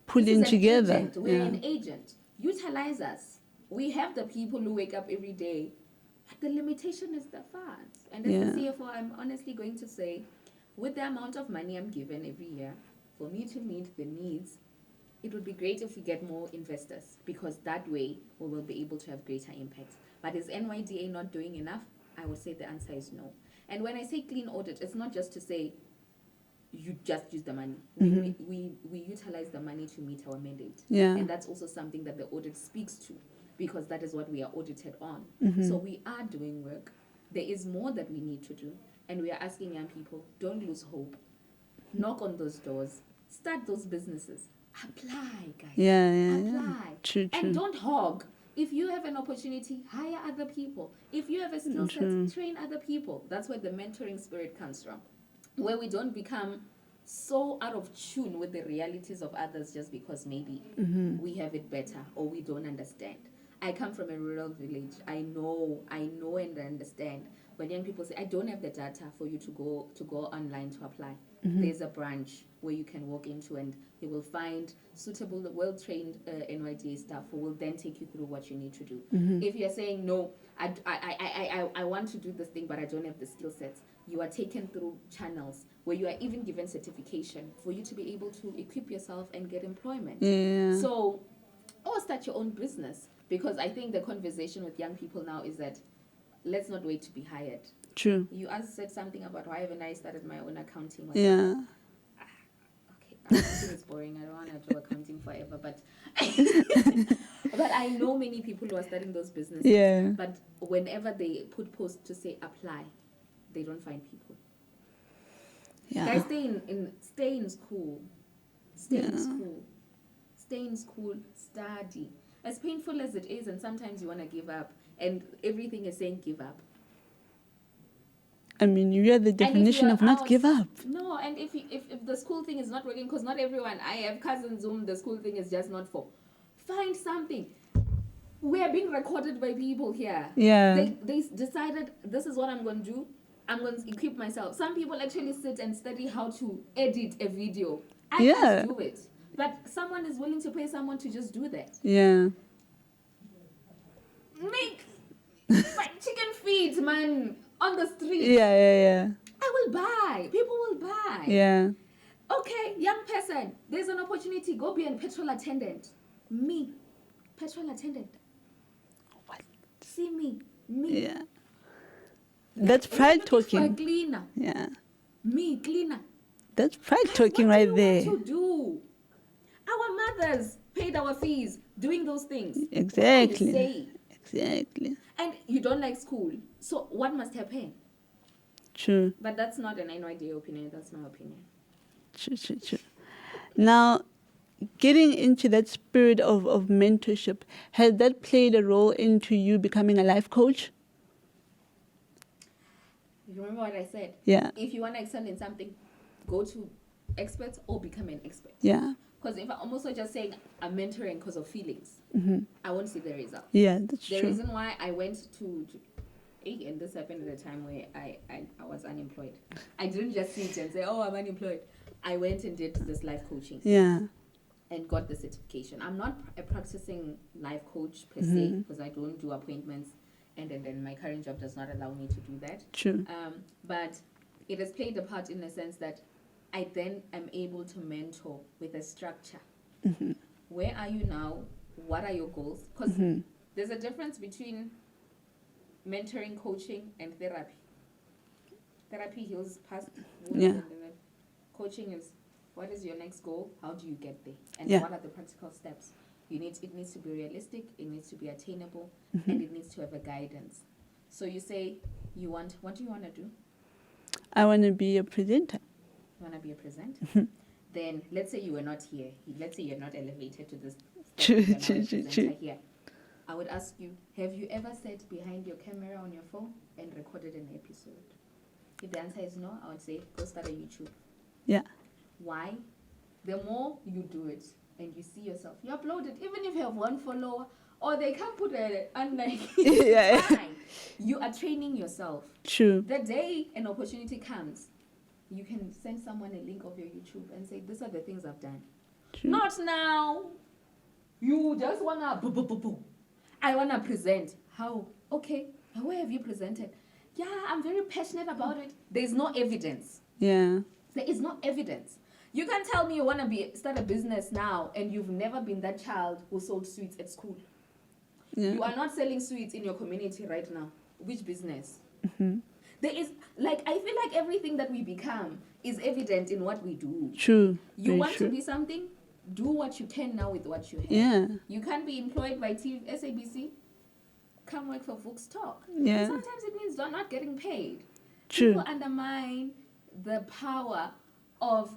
[SPEAKER 1] Pull in together.
[SPEAKER 2] Agent, we're an agent. Utilize us. We have the people who wake up every day. But the limitation is the funds. And as the CFO, I'm honestly going to say, with the amount of money I'm given every year, for me to meet the needs, it would be great if we get more investors, because that way we will be able to have greater impact. But is NYDA not doing enough? I would say the answer is no. And when I say clean audit, it's not just to say you just use the money. We utilize the money to meet our mandate.
[SPEAKER 1] Yeah.
[SPEAKER 2] And that's also something that the audit speaks to, because that is what we are audited on. So we are doing work. There is more that we need to do. And we are asking young people, don't lose hope. Knock on those doors. Start those businesses. Apply, guys. Apply.
[SPEAKER 1] True.
[SPEAKER 2] And don't hog. If you have an opportunity, hire other people. If you have a skill set, train other people. That's where the mentoring spirit comes from. Where we don't become so out of tune with the realities of others just because maybe we have it better or we don't understand. I come from a rural village. I know and understand. When young people say, I don't have the data for you to go online to apply, there's a branch where you can walk into and you will find suitable, well-trained NYDA staff who will then take you through what you need to do. If you're saying, no, I want to do this thing, but I don't have the skill sets, you are taken through channels where you are even given certification for you to be able to equip yourself and get employment. So, or start your own business. Because I think the conversation with young people now is that let's not wait to be hired.
[SPEAKER 1] True.
[SPEAKER 2] You said something about why haven't I started my own accounting?
[SPEAKER 1] Yeah.
[SPEAKER 2] Okay, accounting is boring. I don't want to do accounting forever. But but I know many people who are starting those businesses.
[SPEAKER 1] Yeah.
[SPEAKER 2] But whenever they put posts to say apply, they don't find people.
[SPEAKER 1] Yeah.
[SPEAKER 2] Guys, stay in school. Stay in school, study. As painful as it is, and sometimes you want to give up, and everything is saying give up.
[SPEAKER 1] I mean, you are the definition of not give up.
[SPEAKER 2] No, and if the school thing is not working, because not everyone, I have cousins whom the school thing is just not for. Find something. We are being recorded by people here.
[SPEAKER 1] Yeah.
[SPEAKER 2] They decided, this is what I'm going to do. I'm going to equip myself. Some people actually sit and study how to edit a video. I can't do it. But someone is willing to pay someone to just do that.
[SPEAKER 1] Yeah.
[SPEAKER 2] Make chicken feet, man, on the street.
[SPEAKER 1] Yeah.
[SPEAKER 2] I will buy. People will buy.
[SPEAKER 1] Yeah.
[SPEAKER 2] Okay, young person, there's an opportunity. Go be a petrol attendant. Me, petrol attendant.
[SPEAKER 1] What?
[SPEAKER 2] See me.
[SPEAKER 1] Yeah. That's pride talking.
[SPEAKER 2] For a cleaner.
[SPEAKER 1] Yeah.
[SPEAKER 2] Me, cleaner.
[SPEAKER 1] That's pride talking right there.
[SPEAKER 2] What do you want to do? Our mothers paid our fees doing those things.
[SPEAKER 1] Exactly.
[SPEAKER 2] What do you say?
[SPEAKER 1] Exactly.
[SPEAKER 2] And you don't like school. So what must happen?
[SPEAKER 1] True.
[SPEAKER 2] But that's not an NYDA opinion. That's my opinion.
[SPEAKER 1] True. Now, getting into that spirit of mentorship, has that played a role into you becoming a life coach?
[SPEAKER 2] You remember what I said?
[SPEAKER 1] Yeah.
[SPEAKER 2] If you want to excel in something, go to experts or become an expert.
[SPEAKER 1] Yeah.
[SPEAKER 2] Because if I'm also just saying I'm mentoring because of feelings, I won't see the result.
[SPEAKER 1] Yeah, that's
[SPEAKER 2] The
[SPEAKER 1] true.
[SPEAKER 2] reason why I went to and this happened at a time where I was unemployed. I didn't just sit and say, oh, I'm unemployed. I went and did this life coaching.
[SPEAKER 1] Yeah.
[SPEAKER 2] And got the certification. I'm not a practicing life coach per se because I don't do appointments, and then my current job does not allow me to do that.
[SPEAKER 1] True.
[SPEAKER 2] But it has played a part in the sense that I then am able to mentor with a structure. Where are you now? What are your goals? Because there's a difference between mentoring, coaching, and therapy. Therapy heals past wounds,
[SPEAKER 1] Yeah.
[SPEAKER 2] and then coaching is, what is your next goal? How do you get there? And
[SPEAKER 1] Yeah.
[SPEAKER 2] what are the practical steps? It needs to be realistic, it needs to be attainable, and it needs to have a guidance. So you say, what do you want to do?
[SPEAKER 1] I want to be a presenter.
[SPEAKER 2] You want to be a presenter? Then let's say you were not here. Let's say you're not elevated to this
[SPEAKER 1] True,
[SPEAKER 2] step,
[SPEAKER 1] true,
[SPEAKER 2] you're
[SPEAKER 1] true,
[SPEAKER 2] not a
[SPEAKER 1] true.
[SPEAKER 2] presenter here. I would ask you, have you ever sat behind your camera on your phone and recorded an episode? If the answer is no, I would say go start a YouTube.
[SPEAKER 1] Yeah.
[SPEAKER 2] Why? The more you do it and you see yourself, you upload it, even if you have one follower, or they can't put unlike
[SPEAKER 1] Yeah.
[SPEAKER 2] fine. You are training yourself.
[SPEAKER 1] True.
[SPEAKER 2] The day an opportunity comes, you can send someone a link of your YouTube and say, these are the things I've done.
[SPEAKER 1] True.
[SPEAKER 2] Not now. You just wanna I wanna present. How? Okay. Where have you presented? Yeah, I'm very passionate about it. There's no evidence.
[SPEAKER 1] Yeah.
[SPEAKER 2] There is no evidence. You can tell me you want to start a business now and you've never been that child who sold sweets at school.
[SPEAKER 1] Yeah.
[SPEAKER 2] You are not selling sweets in your community right now. Which business? There is, I feel like everything that we become is evident in what we do.
[SPEAKER 1] True.
[SPEAKER 2] You
[SPEAKER 1] Very
[SPEAKER 2] want
[SPEAKER 1] true.
[SPEAKER 2] to be something? Do what you can now with what you have.
[SPEAKER 1] Yeah.
[SPEAKER 2] You can't be employed by SABC. Come work for Vox Talk.
[SPEAKER 1] Yeah.
[SPEAKER 2] Sometimes it means you're not getting paid.
[SPEAKER 1] True.
[SPEAKER 2] People undermine the power of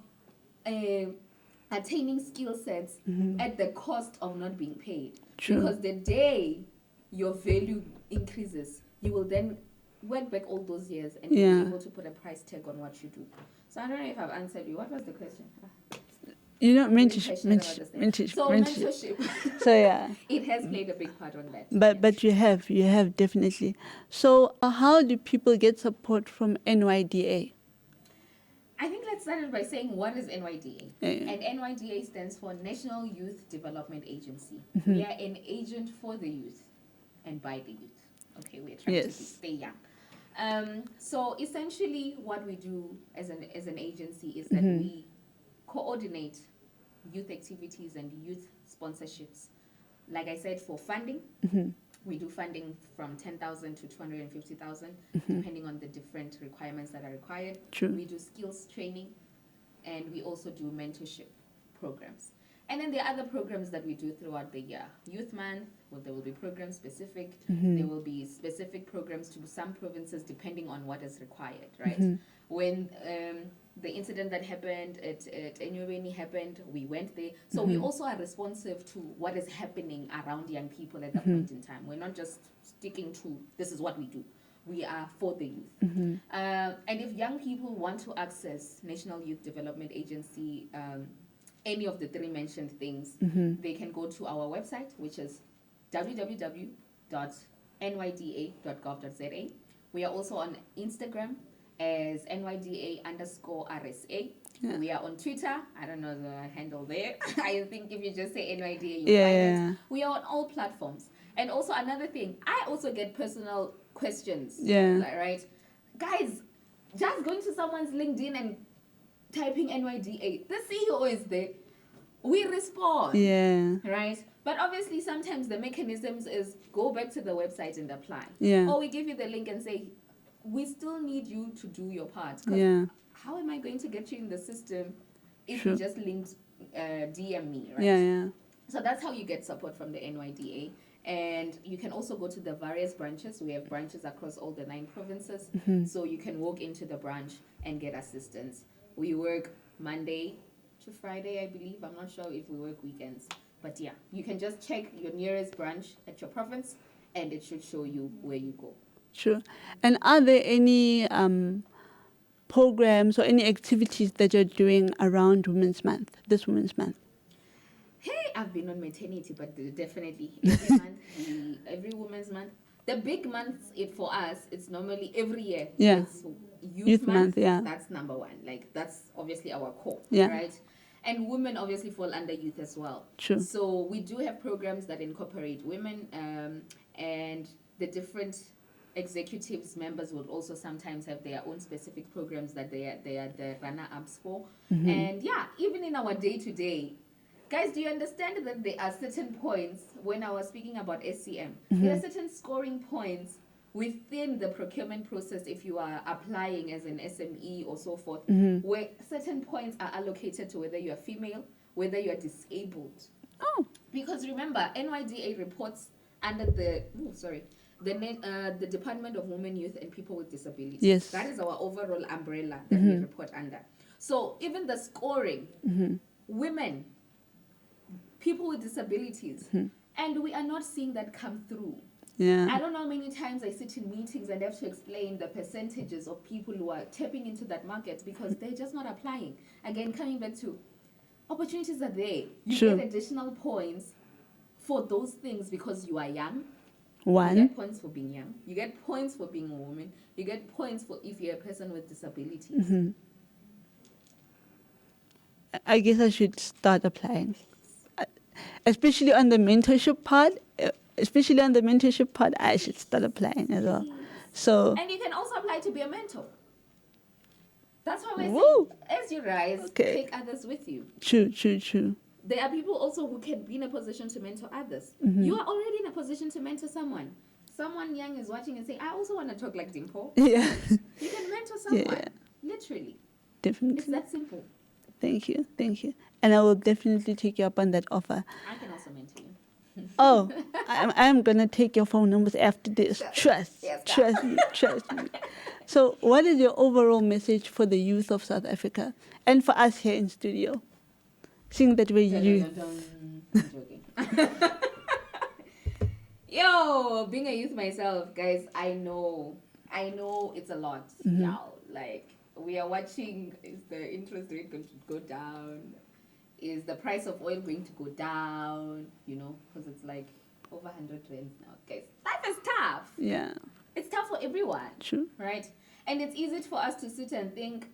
[SPEAKER 2] attaining skill sets at the cost of not being paid.
[SPEAKER 1] True.
[SPEAKER 2] Because the day your value increases, you will then work back all those years and be able to put a price tag on what you do. So I don't know if I've answered you. What was the question?
[SPEAKER 1] You know,
[SPEAKER 2] Really
[SPEAKER 1] mentorship.
[SPEAKER 2] passionate about this thing. So mentorship.
[SPEAKER 1] So yeah.
[SPEAKER 2] It has played a big part on that.
[SPEAKER 1] But you have definitely. So how do people get support from NYDA?
[SPEAKER 2] I think let's start by saying what is NYDA?
[SPEAKER 1] Yeah.
[SPEAKER 2] And NYDA stands for National Youth Development Agency. We are an agent for the youth and by the youth. Okay, we're trying to stay young. So essentially what we do as an agency is that we coordinate youth activities and youth sponsorships. Like I said, for funding, we do funding from 10,000 to 250,000, depending on the different requirements that are required.
[SPEAKER 1] True.
[SPEAKER 2] We do skills training, and we also do mentorship programs. And then there are other programs that we do throughout the year. Youth Month, there will be programs specific. There will be specific programs to some provinces depending on what is required, right? When the incident that happened at Enyobeni happened, we went there. So we also are responsive to what is happening around young people at that point in time. We're not just sticking to, this is what we do. We are for the youth. And if young people want to access National Youth Development Agency, any of the three mentioned things, they can go to our website, which is www.nyda.gov.za. We are also on Instagram as NYDA_RSA. Yeah. We are on Twitter. I don't know the handle there. I think if you just say NYDA, you'll find it. We are on all platforms. And also another thing, I also get personal questions. Yeah. Right? Guys, just going to someone's LinkedIn and typing NYDA, the CEO is there. We respond. Yeah. Right? But obviously sometimes the mechanisms is go back to the website and apply. Yeah. Or we give you the link and say, we still need you to do your part. Yeah. How am I going to get you in the system if you just linked DM me, right? Yeah, yeah. So that's how you get support from the NYDA. And you can also go to the various branches. We have branches across all the 9 provinces. So you can walk into the branch and get assistance. We work Monday to Friday, I believe. I'm not sure if we work weekends. But yeah, you can just check your nearest branch at your province and it should show you where you go.
[SPEAKER 1] Sure. And are there any programs or any activities that you're doing around Women's Month, this Women's Month?
[SPEAKER 2] Hey, I've been on maternity, but definitely every month, every Women's Month. The big months for us, it's normally every year.
[SPEAKER 1] Yeah.
[SPEAKER 2] It's Youth
[SPEAKER 1] Month, yeah.
[SPEAKER 2] That's number one. Like, that's obviously our core,
[SPEAKER 1] Yeah.
[SPEAKER 2] right? And women obviously fall under youth as well.
[SPEAKER 1] True.
[SPEAKER 2] So we do have programs that incorporate women, and the different executives members would also sometimes have their own specific programs that they are the runner-ups for.
[SPEAKER 1] Mm-hmm.
[SPEAKER 2] And yeah, even in our day-to-day, guys, do you understand that there are certain points, when I was speaking about SCM, there are certain scoring points within the procurement process if you are applying as an SME or so forth, where certain points are allocated to whether you are female, whether you are disabled.
[SPEAKER 1] Oh.
[SPEAKER 2] Because remember, NYDA reports under the Department of Women, Youth and People with Disabilities.
[SPEAKER 1] Yes.
[SPEAKER 2] That is our overall umbrella that we report under. So even the scoring, women, people with disabilities, and we are not seeing that come through.
[SPEAKER 1] Yeah.
[SPEAKER 2] I don't know how many times I sit in meetings and have to explain the percentages of people who are tapping into that market because they're just not applying. Again, coming back to opportunities are there. You
[SPEAKER 1] Sure.
[SPEAKER 2] get additional points for those things because you are young.
[SPEAKER 1] One.
[SPEAKER 2] You get points for being young. You get points for being a woman. You get points for if you're a person with disabilities.
[SPEAKER 1] I guess I should start applying, especially on the mentorship part. I should start applying as well. So.
[SPEAKER 2] And you can also apply to be a mentor. That's why we're
[SPEAKER 1] Woo.
[SPEAKER 2] saying, as you rise, take others with you.
[SPEAKER 1] True.
[SPEAKER 2] There are people also who can be in a position to mentor others. You are already in a position to mentor someone. Someone young is watching and saying, I also want to talk like Dimpho.
[SPEAKER 1] Yeah.
[SPEAKER 2] You can mentor someone.
[SPEAKER 1] Yeah.
[SPEAKER 2] Literally.
[SPEAKER 1] Definitely.
[SPEAKER 2] It's that simple.
[SPEAKER 1] Thank you. And I will definitely take you up on that offer.
[SPEAKER 2] I can also mentor you.
[SPEAKER 1] Oh, I'm going to take your phone numbers after this. Trust me. So what is your overall message for the youth of South Africa and for us here in studio? Seeing that we're youth.
[SPEAKER 2] I'm joking. Yo, being a youth myself, guys, I know it's a lot. Y'all, like, we are watching, is the interest rate going to go down? Is the price of oil going to go down? You know, because it's like over 100 rands now. Guys, life is tough.
[SPEAKER 1] Yeah.
[SPEAKER 2] It's tough for everyone.
[SPEAKER 1] True.
[SPEAKER 2] Right? And it's easy for us to sit and think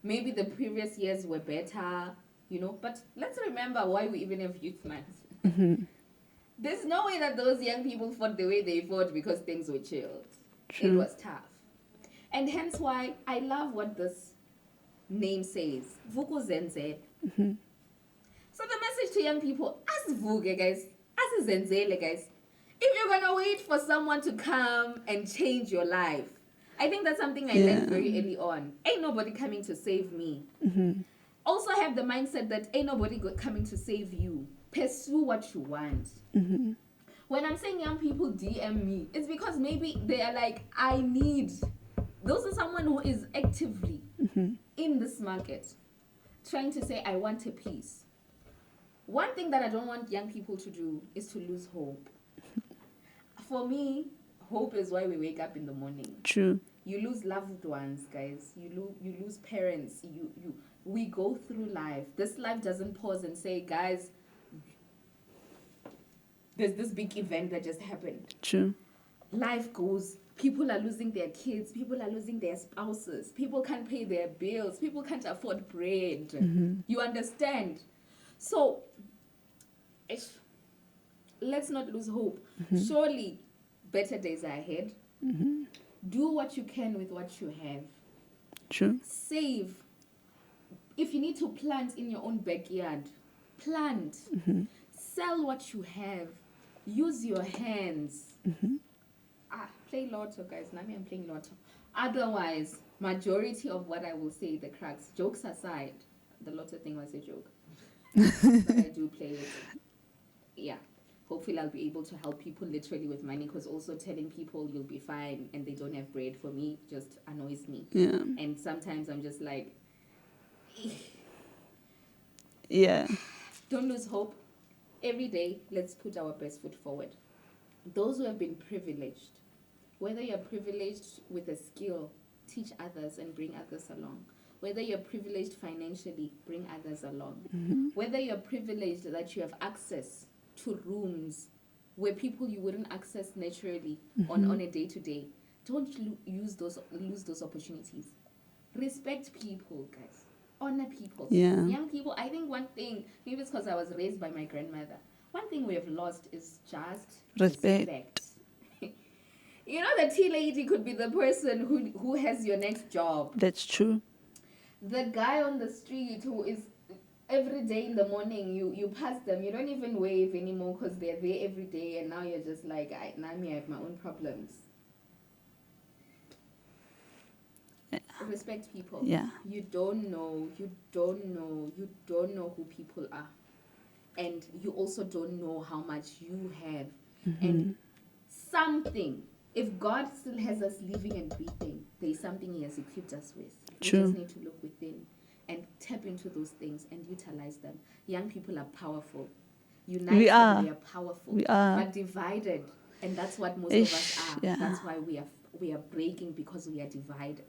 [SPEAKER 2] maybe the previous years were better, you know, but let's remember why we even have youth month. There's no way that those young people fought the way they fought because things were chilled.
[SPEAKER 1] True.
[SPEAKER 2] It was tough. And hence why I love what this name says. Vukuzenzele. So the message to young people, asivuke guys, asizenzele guys. If you're gonna wait for someone to come and change your life, I think that's something I learned very early on. Ain't nobody coming to save me. Also have the mindset that ain't nobody coming to save you. Pursue what you want. When I'm saying young people DM me, it's because maybe they are like, those are someone who is actively in this market trying to say, I want a piece. One thing that I don't want young people to do is to lose hope. For me, hope is why we wake up in the morning.
[SPEAKER 1] True.
[SPEAKER 2] You lose loved ones, guys. You lose parents. We go through life. This life doesn't pause and say, guys, there's this big event that just happened.
[SPEAKER 1] True.
[SPEAKER 2] Life goes. People are losing their kids. People are losing their spouses. People can't pay their bills. People can't afford bread. You understand? So, let's not lose hope. Surely, better days are ahead. Do what you can with what you have.
[SPEAKER 1] True.
[SPEAKER 2] Save. If you need to plant in your own backyard, plant. Sell what you have. Use your hands. Play lotto, guys. Now I'm playing lotto. Otherwise, majority of what I will say, the cracks, jokes aside, the lotto thing was a joke. But I do play it. Yeah. Hopefully I'll be able to help people literally with money, because also telling people you'll be fine and they don't have bread, for me just annoys me.
[SPEAKER 1] Yeah.
[SPEAKER 2] And sometimes I'm just like,
[SPEAKER 1] Yeah.
[SPEAKER 2] Don't lose hope. Every day, let's put our best foot forward. Those who have been privileged, whether you're privileged with a skill, teach others and bring others along. Whether you're privileged financially, bring others along.
[SPEAKER 1] Mm-hmm.
[SPEAKER 2] Whether you're privileged that you have access to rooms where people you wouldn't access naturally on a day-to-day, don't lose those opportunities. Respect people, guys. Honor people.
[SPEAKER 1] Yeah.
[SPEAKER 2] Young people, I think one thing, maybe it's because I was raised by my grandmother, one thing we have lost is just respect. You know, the tea lady could be the person who has your next job.
[SPEAKER 1] That's true.
[SPEAKER 2] The guy on the street who is every day in the morning, you pass them, you don't even wave anymore because they're there every day, and now you're just like, now I have my own problems. Respect people.
[SPEAKER 1] Yeah.
[SPEAKER 2] You don't know who people are. And you also don't know how much you have. And something, if God still has us living and breathing, there's something He has equipped us with.
[SPEAKER 1] True.
[SPEAKER 2] We just need to look within and tap into those things and utilize them. Young people are powerful. United, we are powerful.
[SPEAKER 1] We are.
[SPEAKER 2] But divided, and that's what most of us are.
[SPEAKER 1] Yeah.
[SPEAKER 2] That's why we are breaking, because we are divided.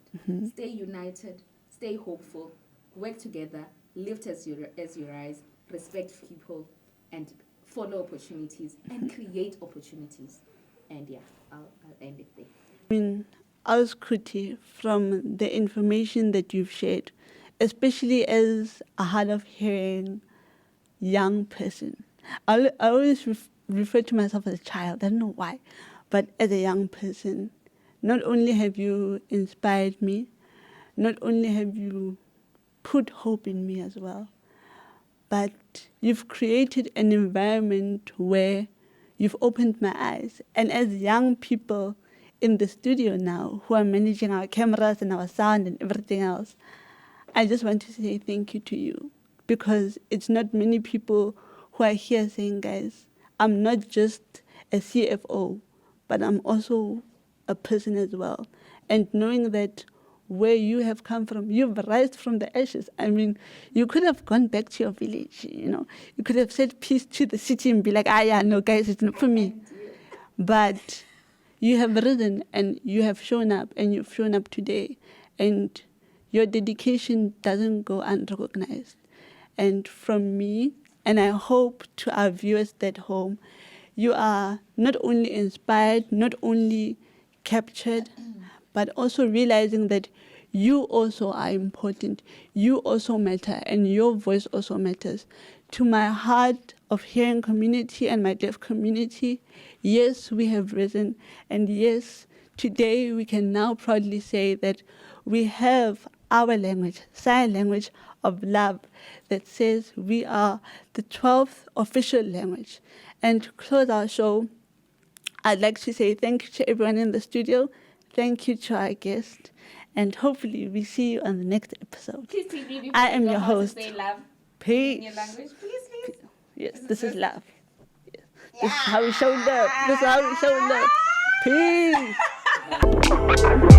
[SPEAKER 2] Stay united, stay hopeful, work together, lift as you rise, respect people, and follow opportunities and create opportunities. And yeah, I'll end it there.
[SPEAKER 1] I mean, as Khuthi, from the information that you've shared, especially as a hard of hearing young person, I always refer to myself as a child. I don't know why, but as a young person, not only have you inspired me, not only have you put hope in me as well, but you've created an environment where you've opened my eyes. And as young people in the studio now who are managing our cameras and our sound and everything else, I just want to say thank you to you, because it's not many people who are here saying, guys, I'm not just a CFO, but I'm also a person as well. And knowing that where you have come from, you've risen from the ashes. I mean, you could have gone back to your village, you know. You could have said peace to the city and be like, yeah, no, guys, it's not for me. But you have risen and you have shown up, and you've shown up today. And your dedication doesn't go unrecognized. And from me, and I hope to our viewers at home, you are not only inspired, not only captured, but also realizing that you also are important, you also matter, and your voice also matters. To my hard of hearing community and my deaf community, yes, we have risen, and yes, today we can now proudly say that we have our language, sign language of love, that says we are the 12th official language. And to close our show, I'd like to say thank you to everyone in the studio. Thank you to our guest. And hopefully we see you on the next episode.
[SPEAKER 2] Please tell me
[SPEAKER 1] I am your host.
[SPEAKER 2] Say love
[SPEAKER 1] Peace.
[SPEAKER 2] in your language. Please.
[SPEAKER 1] Yes, this is love. Yes. This is how we show love. This is how we show love. Peace.